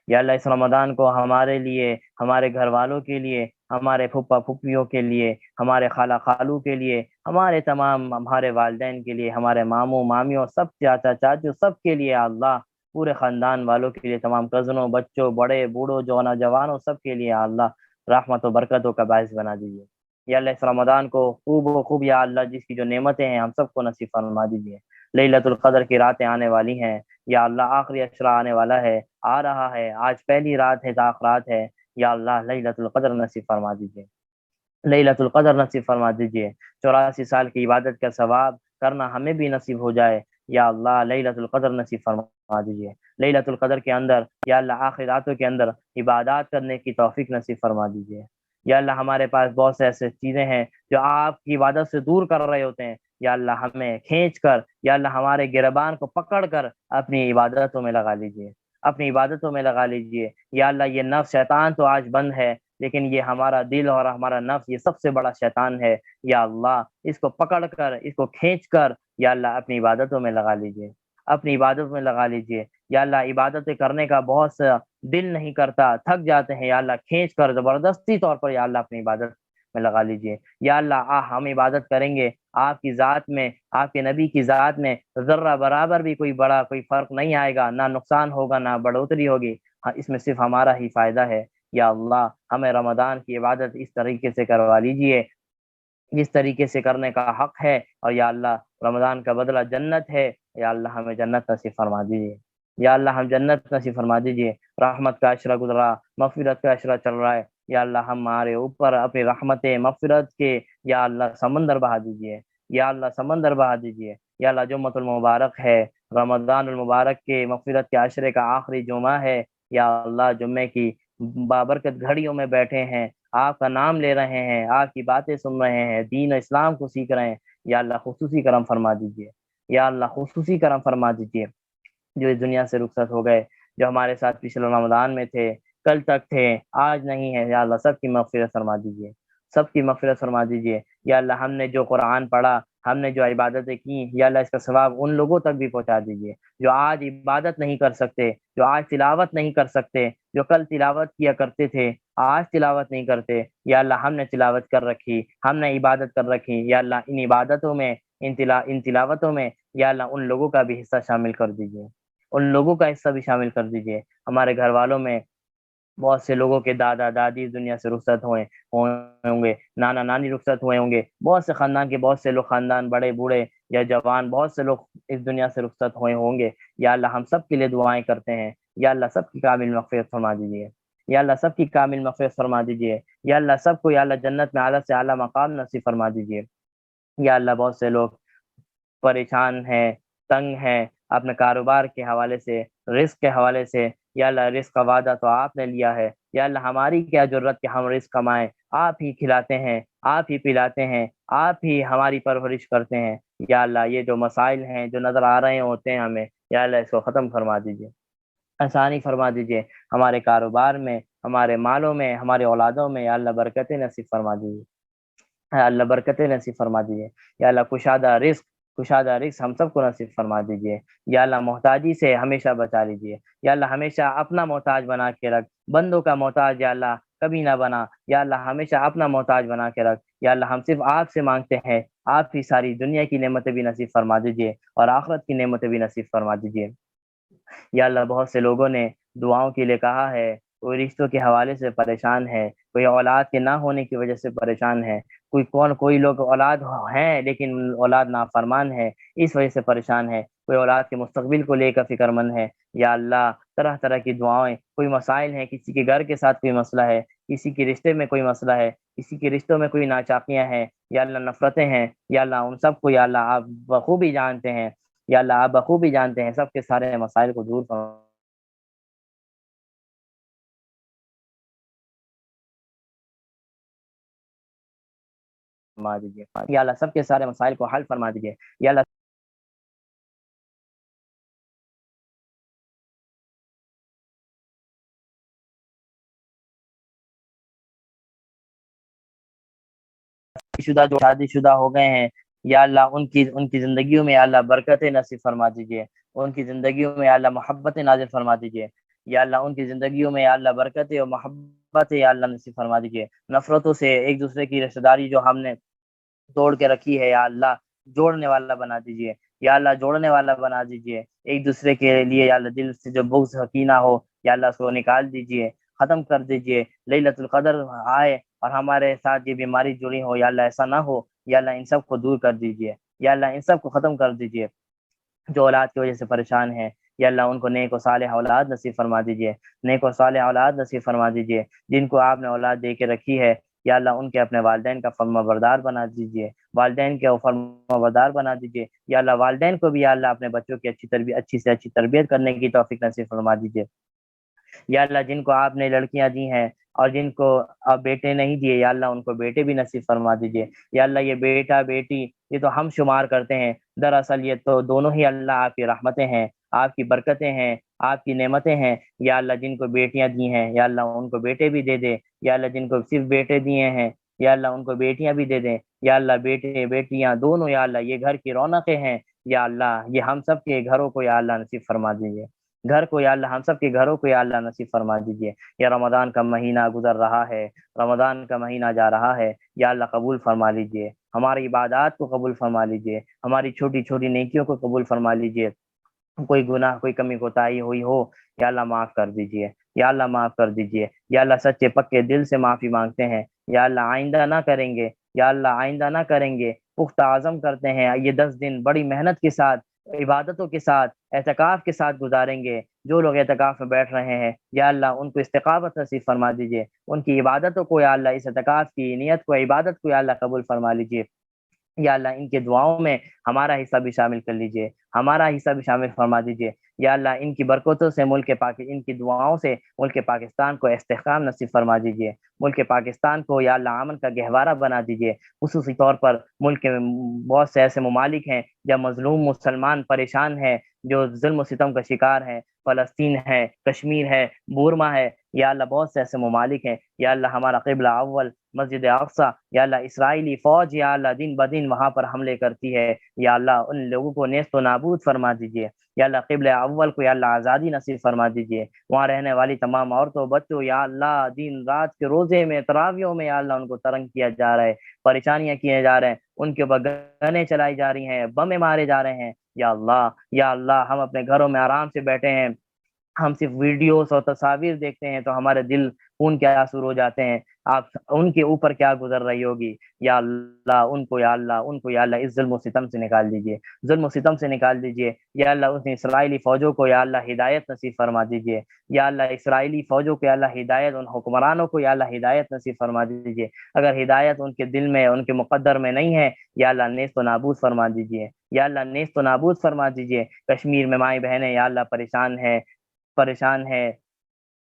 یا اللہ اس رمضان کو ہمارے لیے، ہمارے گھر والوں کے لیے، ہمارے پھپھا پھپھیوں کے لیے، ہمارے خالہ خالو کے لیے، ہمارے والدین کے لیے، ہمارے ماموں مامیوں، سب چاچا چاچو، سب کے لیے اللہ، پورے خاندان والوں کے لیے، تمام کزنوں، بچوں، بڑے بوڑھوں، جوانوں، سب کے لیے اللہ رحمت و برکتوں کا باعث بنا دیجیے۔ یا اللہ اس رمضان کو خوب و خوب، یا اللہ جس کی جو نعمتیں ہیں ہم سب کو نصیب فرما دیجیے۔ لیلۃ القدر کی راتیں آنے والی ہیں، یا اللہ آخری عشرہ آنے والا ہے، آ رہا ہے، آج پہلی رات ہے، تاخرات ہے، یا اللہ لیلۃ القدر نصیب فرما دیجیے۔ لیلۃ القدر نصیب فرما دیجیے، 84 سال کی عبادت کا ثواب کرنا ہمیں بھی نصیب ہو جائے یا اللہ، لیلۃ القدر نصیب فرما دیجیے، لیلۃ القدر کے اندر یا اللہ آخر راتوں کے اندر عبادات کرنے کی توفیق نصیب فرما دیجیے یا اللہ۔ ہمارے پاس بہت سے ایسے چیزیں ہیں جو آپ کی عبادت سے دور کر رہے ہوتے ہیں یا اللہ، ہمیں کھینچ کر یا اللہ ہمارے گربان کو پکڑ کر اپنی عبادتوں میں لگا لیجیے، اپنی عبادتوں میں لگا لیجیے یا اللہ۔ یہ نفس شیطان تو آج بند ہے، لیکن یہ ہمارا دل اور ہمارا نفس یہ سب سے بڑا شیطان ہے یا اللہ، اس کو پکڑ کر، اس کو کھینچ کر یا اللہ اپنی عبادتوں میں لگا لیجیے، اپنی عبادت میں لگا لیجیے یا اللہ۔ عبادتیں کرنے کا بہت سا دل نہیں کرتا، تھک جاتے ہیں یا اللہ، کھینچ کر زبردستی طور پر یا اللہ اپنی عبادت میں لگا لیجیے یا اللہ۔ ہم عبادت کریں گے آپ کی ذات میں، آپ کے نبی کی ذات میں ذرہ برابر بھی کوئی فرق نہیں آئے گا، نہ نقصان ہوگا نہ بڑھوتری ہوگی، ہاں اس میں صرف ہمارا ہی فائدہ ہے یا اللہ۔ ہمیں رمضان کی عبادت اس طریقے سے کروا لیجئے جس طریقے سے کرنے کا حق ہے، اور یا اللہ رمضان کا بدلہ جنت ہے یا اللہ، ہمیں جنت نصیب فرما دیجیے یا اللہ، ہم جنت نصیب فرما دیجیے۔ رحمت کا عشرہ گزرا، مغفرت کا عشرہ چل رہا ہے یا اللہ، ہمارے اوپر اپنی رحمت مغفرت کے یا اللہ سمندر بہا دیجیے یا اللہ، سمندر بہا دیجیے یا اللہ۔ جمعۃ المبارک ہے، رمضان المبارک کے مغفرت کے عشرے کا آخری جمعہ ہے یا اللہ، جمعے کی بابرکت گھڑیوں میں بیٹھے ہیں، آپ کا نام لے رہے ہیں، آپ کی باتیں سن رہے ہیں، دین و اسلام کو سیکھ رہے ہیں یا اللہ، خصوصی کرم فرما دیجیے یا اللہ، خصوصی کرم فرما دیجیے۔ جو اس دنیا سے رخصت ہو گئے، جو ہمارے ساتھ پچھلے رمضان میں تھے، کل تک تھے، آج نہیں ہے یا اللہ، سب کی مغفرت فرما دیجیے، سب کی مغفرت فرما دیجیے یا اللہ۔ ہم نے جو قرآن پڑھا، ہم نے جو عبادتیں کی یا اللہ، اس کا ثواب ان لوگوں تک بھی پہنچا دیجیے جو آج عبادت نہیں کر سکتے، جو آج تلاوت نہیں کر سکتے، جو کل تلاوت کیا کرتے تھے آج تلاوت نہیں کرتے یا اللہ۔ ہم نے تلاوت کر رکھی، ہم نے عبادت کر رکھی یا اللہ، ان عبادتوں میں، ان تلاوتوں میں یا اللہ، ان لوگوں کا بھی حصہ شامل کر دیجیے، ان لوگوں کا حصہ بھی شامل کر دیجیے۔ ہمارے گھر والوں میں بہت سے لوگوں کے دادا دادی اس دنیا سے رخصت ہوئے ہوں گے، نانا نانی رخصت ہوئے ہوں گے، بہت سے خاندان کے بہت سے لوگ، خاندان بڑے بوڑھے یا جوان، بہت سے لوگ اس دنیا سے رخصت ہوئے ہوں گے یا اللہ۔ ہم سب کے لیے دعائیں کرتے ہیں یا اللہ، سب کی کامل مغفرت فرما دیجیے یا اللہ، سب کی کامل مغفرت فرما دیجیے یا اللہ، سب کو یا اللہ جنت میں اعلیٰ سے اعلیٰ مقام نصیب فرما دیجیے یا اللہ۔ بہت سے لوگ پریشان ہیں، تنگ ہیں اپنے کاروبار کے حوالے سے، رزق کے حوالے سے یا اللہ۔ رزق کا وعدہ تو آپ نے لیا ہے یا اللہ، ہماری کیا ضرورت کہ ہم رزق کمائیں، آپ ہی کھلاتے ہیں، آپ ہی پلاتے ہیں، آپ ہی ہماری پرورش کرتے ہیں یا اللہ۔ یہ جو مسائل ہیں جو نظر آ رہے ہوتے ہیں ہمیں یا اللہ، اس کو ختم فرما دیجیے، آسانی فرما دیجیے ہمارے کاروبار میں، ہمارے مالوں میں، ہمارے اولادوں میں یا اللہ، برکتیں نصیب فرما دیجیے یا اللہ، برکتیں نصیب فرما دیجیے یا اللہ۔ کشادہ رزق ہم سب کو نصیب فرما دیجیے یا اللہ۔ محتاجی سے ہمیشہ بچا لیجیے یا اللہ، ہمیشہ اپنا محتاج بنا کے رکھ، بندوں کا محتاج یا اللہ کبھی نہ بنا یا اللہ، ہمیشہ اپنا محتاج بنا کے رکھ یا اللہ۔ ہم صرف آپ سے مانگتے ہیں، آپ ہی ساری دنیا کی نعمتیں بھی نصیب فرما دیجیے اور آخرت کی نعمتیں بھی نصیب فرما دیجیے یا اللہ۔ بہت سے لوگوں نے دعاؤں کے لیے کہا ہے، کوئی رشتوں کے حوالے سے پریشان ہے، کوئی اولاد کے نہ ہونے کی وجہ سے پریشان ہے، کوئی لوگ اولاد ہیں لیکن اولاد نافرمان ہے، اس وجہ سے پریشان ہے، کوئی اولاد کے مستقبل کو لے کر فکر مند ہے یا اللہ۔ طرح طرح کی دعائیں، کوئی مسائل ہیں، کسی کے گھر کے ساتھ کوئی مسئلہ ہے، کسی کے رشتے میں کوئی مسئلہ ہے، کسی کے رشتوں میں کوئی ناچاکیاں ہیں یا اللہ، نفرتیں ہیں یا اللہ، ان سب کو یا اللہ آپ بخوبی جانتے ہیں یا اللہ، آپ بخوبی جانتے ہیں، سب کے سارے مسائل کو دور فرما دیجیے یا اللہ، سب کے سارے مسائل کو حل فرما دیجیے یا اللہ۔ جو شادی شدہ ہو گئے ہیں یا اللہ، ان کی زندگیوں میں یا اللہ برکتیں نصیب فرما دیجیے، ان کی زندگیوں میں یا اللہ محبت نازل فرما دیجیے یا اللہ، ان کی زندگیوں میں یا اللہ برکتیں اور محبت یا اللہ نصیب فرما دیجیے۔ نفرتوں سے، ایک دوسرے کی رشتہ داری جو ہم نے توڑ کے رکھی ہے یا اللہ، جوڑنے والا بنا دیجیے یا اللہ، جوڑنے والا بنا دیجیے ایک دوسرے کے لیے یا اللہ۔ دل سے جو بغض حقینہ ہو یا اللہ، اس کو نکال دیجیے، ختم کر دیجیے۔ لیلۃ القدر آئے اور ہمارے ساتھ یہ بیماری جڑی ہو یا اللہ، ایسا نہ ہو یا اللہ، ان سب کو دور کر دیجیے یا اللہ، ان سب کو ختم کر دیجیے۔ جو اولاد کی وجہ سے پریشان ہیں یا اللہ، ان کو نیک و صالح اولاد نصیب فرما دیجیے، نیک و صالح اولاد نصیب فرما دیجیے۔ جن کو آپ نے اولاد دے کے رکھی ہے یا اللہ ان کے اپنے والدین کا فرما بردار بنا دیجیے، والدین کے فرما بردار بنا دیجیے، یا اللہ والدین کو بھی یا اللہ اپنے بچوں کی اچھی سے اچھی تربیت کرنے کی توفیق نصیب فرما دیجیے۔ یا اللہ جن کو آپ نے لڑکیاں دی ہیں اور جن کو آپ بیٹے نہیں دیے، یا اللہ ان کو بیٹے بھی نصیب فرما دیجیے۔ یا اللہ یہ بیٹا بیٹی یہ تو ہم شمار کرتے ہیں، دراصل یہ تو دونوں ہی اللہ آپ کی رحمتیں ہیں، آپ کی برکتیں ہیں، آپ کی نعمتیں ہیں۔ یا اللہ جن کو بیٹیاں دی ہیں یا اللہ ان کو بیٹے بھی دے دے، یا اللہ جن کو صرف بیٹے دیے ہیں یا اللہ ان کو بیٹیاں بھی دے دیں۔ یا اللہ بیٹے بیٹیاں دونوں یا اللہ یہ گھر کی رونقیں ہیں، یا اللہ یہ ہم سب کے گھروں کو یا اللہ نصیب فرما دیجیے، گھر کو یا اللہ ہم سب کے گھروں کو یا اللہ نصیب فرما دیجیے۔ یا رمضان کا مہینہ گزر رہا ہے، رمضان کا مہینہ جا رہا ہے، یا اللہ قبول فرما لیجیے، ہماری عبادات کو قبول فرما لیجیے، ہماری چھوٹی چھوٹی نیکیوں کو قبول فرما لیجیے، کوئی گناہ کوئی کمی کوتاہی ہوئی ہو یا اللہ معاف کر دیجیے، یا اللہ معاف کر دیجیے۔ یا اللہ سچے پکے دل سے معافی مانگتے ہیں، یا اللہ آئندہ نہ کریں گے، یا اللہ آئندہ نہ کریں گے، پختہ عزم کرتے ہیں یہ 10 دن بڑی محنت کے ساتھ، عبادتوں کے ساتھ، اعتکاف کے ساتھ گزاریں گے۔ جو لوگ اعتکاف میں بیٹھ رہے ہیں یا اللہ ان کو استقامت نصیب فرما دیجیے، ان کی عبادتوں کو یا اللہ اس اعتکاف کی نیت کو عبادت کو یا اللہ قبول فرما لیجیے۔ یا اللہ ان کے دعاؤں میں ہمارا حصہ بھی شامل کر لیجیے، ہمارا حصہ بھی شامل فرما دیجیے۔ یا اللہ ان کی برکتوں سے ان کی دعاؤں سے ملک پاکستان کو استحکام نصیب فرما دیجیے، ملک پاکستان کو یا اللہ امن کا گہوارہ بنا دیجیے۔ خصوصی طور پر ملک میں بہت سے ایسے ممالک ہیں جب مظلوم مسلمان پریشان ہیں، جو ظلم و ستم کا شکار ہیں، فلسطین ہے، کشمیر ہے، بورما ہے، یا اللہ بہت سے ایسے ممالک ہیں۔ یا اللہ ہمارا قبلہ اول مسجد اقصی، یا اللہ اسرائیلی فوج یا اللہ دن بدن وہاں پر حملے کرتی ہے، یا اللہ ان لوگوں کو نیست و نابود فرما دیجیے۔ یا اللہ قبلہ اول کو یا اللہ آزادی نصیب فرما دیجیے، وہاں رہنے والی تمام عورتوں بچوں یا اللہ دن رات کے روزے میں تراویوں میں یا اللہ ان کو تنگ کیا جا رہا ہے، پریشانیاں کیے جا رہے ہیں، ان کے اوپر گنیں چلائی جا رہی ہیں، بمیں مارے جا رہے ہیں۔ یا اللہ یا اللہ ہم اپنے گھروں میں آرام سے بیٹھے ہیں، ہم صرف ویڈیوز اور تصاویر دیکھتے ہیں تو ہمارے دل خون کے آنسو ہو جاتے ہیں، آپ ان کے اوپر کیا گزر رہی ہوگی۔ یا اللہ ان کو یا اللہ ان کو یا اللہ اس ظلم و ستم سے نکال دیجیے، ظلم و ستم سے نکال دیجیے۔ یا اللہ اس اسرائیلی فوجوں کو یا اللہ ہدایت نصیب فرما دیجیے، یا اللہ اسرائیلی فوجوں کو یا اللہ ہدایت، ان حکمرانوں کو یا اللہ ہدایت نصیب فرما دیجیے۔ اگر ہدایت ان کے دل میں ان کے مقدر میں نہیں ہے یا اللہ نیست و نابود فرما دیجیے، یا اللہ نیست و نابود فرما دیجیے۔ کشمیر میں مائیں بہنیں یا اللہ پریشان ہے،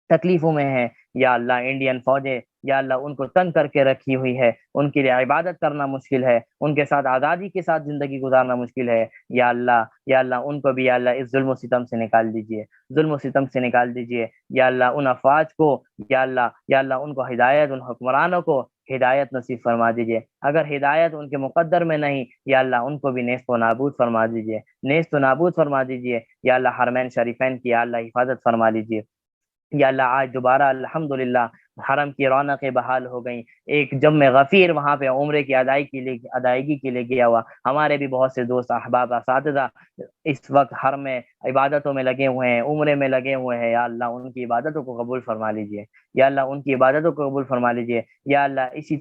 تکلیفوں میں ہیں، یا اللہ انڈین فوجیں یا اللہ ان کو تنگ کر کے رکھی ہوئی ہے، ان کے لیے عبادت کرنا مشکل ہے، ان کے ساتھ آزادی کے ساتھ زندگی گزارنا مشکل ہے۔ یا اللہ ان کو بھی یا اللہ اس ظلم و ستم سے نکال دیجیے، ظلم و ستم سے نکال دیجیے۔ یا اللہ ان افواج کو یا اللہ ان کو ہدایت، ان حکمرانوں کو ہدایت نصیب فرما دیجیے۔ اگر ہدایت ان کے مقدر میں نہیں یا اللہ ان کو بھی نیست و نابود فرما دیجیے، نیست و نابود فرما دیجیے۔ یا اللہ حرمین شریفین کی یا اللہ حفاظت فرما لیجیے۔ یا اللہ آج دوبارہ الحمدللہ حرم کی رونقیں بحال ہو گئیں، ایک جب میں غفیر وہاں پہ عمرے کی ادائیگی کے لیے گیا ہوا، ہمارے بھی بہت سے دوست احباب اساتذہ اس وقت حرم میں عبادتوں میں لگے ہوئے ہیں، عمرے میں لگے ہوئے ہیں۔ یا اللہ ان کی عبادتوں کو قبول فرما لیجیے، یا اللہ ان کی عبادتوں کو قبول فرما لیجیے۔ یا اللہ اسی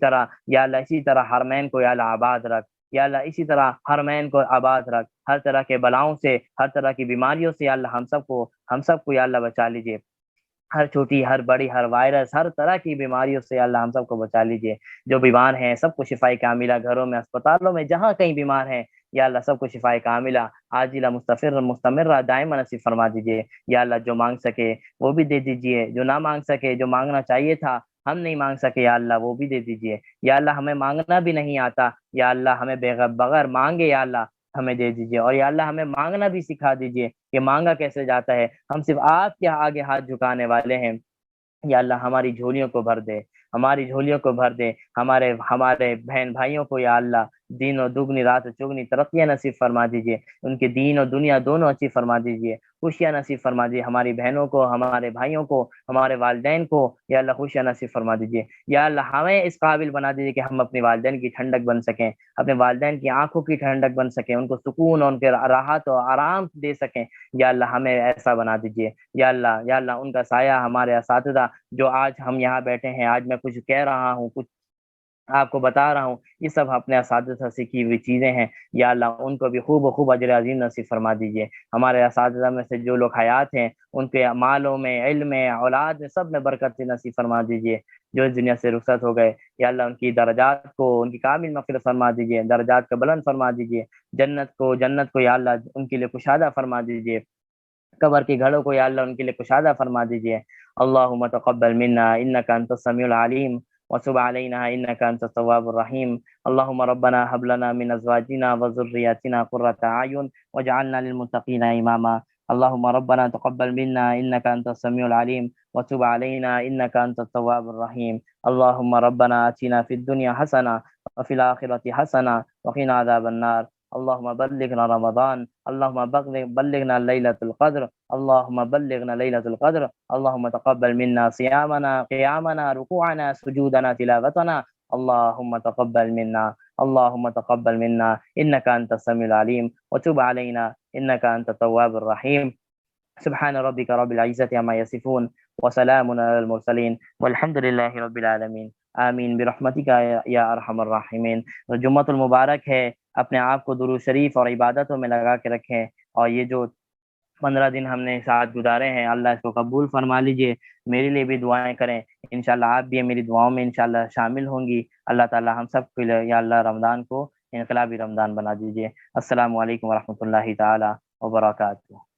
طرح حرمین کو یا اللہ آباد رکھ، یا اللہ اسی طرح حرمین کو آباد رکھ، ہر طرح کے بلاؤں سے، ہر طرح کی بیماریوں سے یا اللہ ہم سب کو یا اللہ بچا لیجیے، ہر چھوٹی ہر بڑی ہر وائرس ہر طرح کی بیماریوں سے اللہ ہم سب کو بچا لیجیے۔ جو بیمار ہیں سب کو شفاء کاملہ، گھروں میں اسپتالوں میں جہاں کہیں بیمار ہیں یا اللہ سب کو شفاء کاملہ عاجلہ مستمرہ دائمہ نصیب فرما دیجیے۔ یا اللہ جو مانگ سکے وہ بھی دے دیجیے، جو نہ مانگ سکے جو مانگنا چاہیے تھا ہم نہیں مانگ سکے یا اللہ وہ بھی دے دیجیے۔ یا اللہ ہمیں مانگنا بھی نہیں آتا، یا اللہ ہمیں بغیر مانگے یا اللہ ہمیں دے دیجیے، اور یا اللہ ہمیں مانگنا بھی سکھا دیجیے کہ مانگا کیسے جاتا ہے، ہم صرف آپ کے آگے ہاتھ جھکانے والے ہیں۔ یا اللہ ہماری جھولیوں کو بھر دے، ہماری جھولیوں کو بھر دے، ہمارے بہن بھائیوں کو یا اللہ دین و دگنی رات چگنی ترقیاں نصیب فرما دیجیے، ان کے دین اور دنیا دونوں اچھی فرما دیجیے، خوشیاں نصیب فرما دیجیے، ہماری بہنوں کو، ہمارے بھائیوں کو، ہمارے والدین کو یا اللہ خوشیاں نصیب فرما دیجیے۔ یا اللہ ہمیں اس قابل بنا دیجیے کہ ہم اپنے والدین کی ٹھنڈک بن سکیں، اپنے والدین کی آنکھوں کی ٹھنڈک بن سکیں، ان کو سکون اور ان کے راحت و آرام دے سکیں۔ یا اللہ ہمیں ایسا بنا دیجیے۔ یا اللہ ان کا سایہ ہمارے اساتذہ جو آج ہم یہاں بیٹھے ہیں، آج میں کچھ کہہ رہا ہوں، کچھ آپ کو بتا رہا ہوں، یہ سب اپنے اساتذہ سے کی ہوئی چیزیں ہیں، یا اللہ ان کو بھی خوب اجر عظیم نصیب فرما دیجیے۔ ہمارے اساتذہ میں سے جو لوگ حیات ہیں ان کے مالوں میں، علم میں، اولاد میں، سب میں برکت نصیب فرما دیجیے۔ جو اس دنیا سے رخصت ہو گئے یا اللہ ان کی درجات کو، ان کی کامل مغفرت فرما دیجیے، درجات کو بلند فرما دیجیے، جنت کو یا اللہ ان کے لیے کشادہ فرما دیجیے، قبر کی گھڑوں کو یا اللہ ان کے لیے کشادہ فرما دیجیے۔ اللہم تقبل منا انک انت السمیع العلیم وتب علینا انک انت التواب الرحیم۔ اللہم ربنا هب لنا من ازواجنا وذریاتنا قرۃ اعین واجعلنا للمتقین اماما۔ اللہم ربنا تقبل منا انک انت السمیع العلیم وتب علینا انک انت التواب الرحیم۔ اللہم ربنا آتنا فی الدنیا حسنہ وفی الآخرۃ حسنہ وقنا عذاب النار۔ اللهم بلغنا رمضان، اللهم بلغنا ليلة القدر، اللهم بلغنا ليلة القدر، اللهم تقبل منا صيامنا، قيامنا، ركوعنا، سجودنا، تلاوتنا، اللهم تقبل منا، اللهم تقبل منا إنك أنت السميع العليم وتب علينا إنك أنت التواب الرحيم۔ سبحان ربك رب العزة عما يصفون وسلام على المرسلين والحمد لله رب العالمين آمین برحمتک یا ارحم الراحمین۔ جمعۃ المبارک ہے، اپنے آپ کو درود شریف اور عبادتوں میں لگا کے رکھیں، اور یہ جو 15 دن ہم نے ساتھ گزارے ہیں اللہ اس کو قبول فرما لیجئے۔ میرے لیے بھی دعائیں کریں، انشاءاللہ آپ بھی میری دعاؤں میں انشاءاللہ شامل ہوں گی۔ اللہ تعالی ہم سب کے لیے یا اللہ رمضان کو انقلابی رمضان بنا دیجئے۔ السلام علیکم ورحمۃ اللہ تعالی وبرکاتہ۔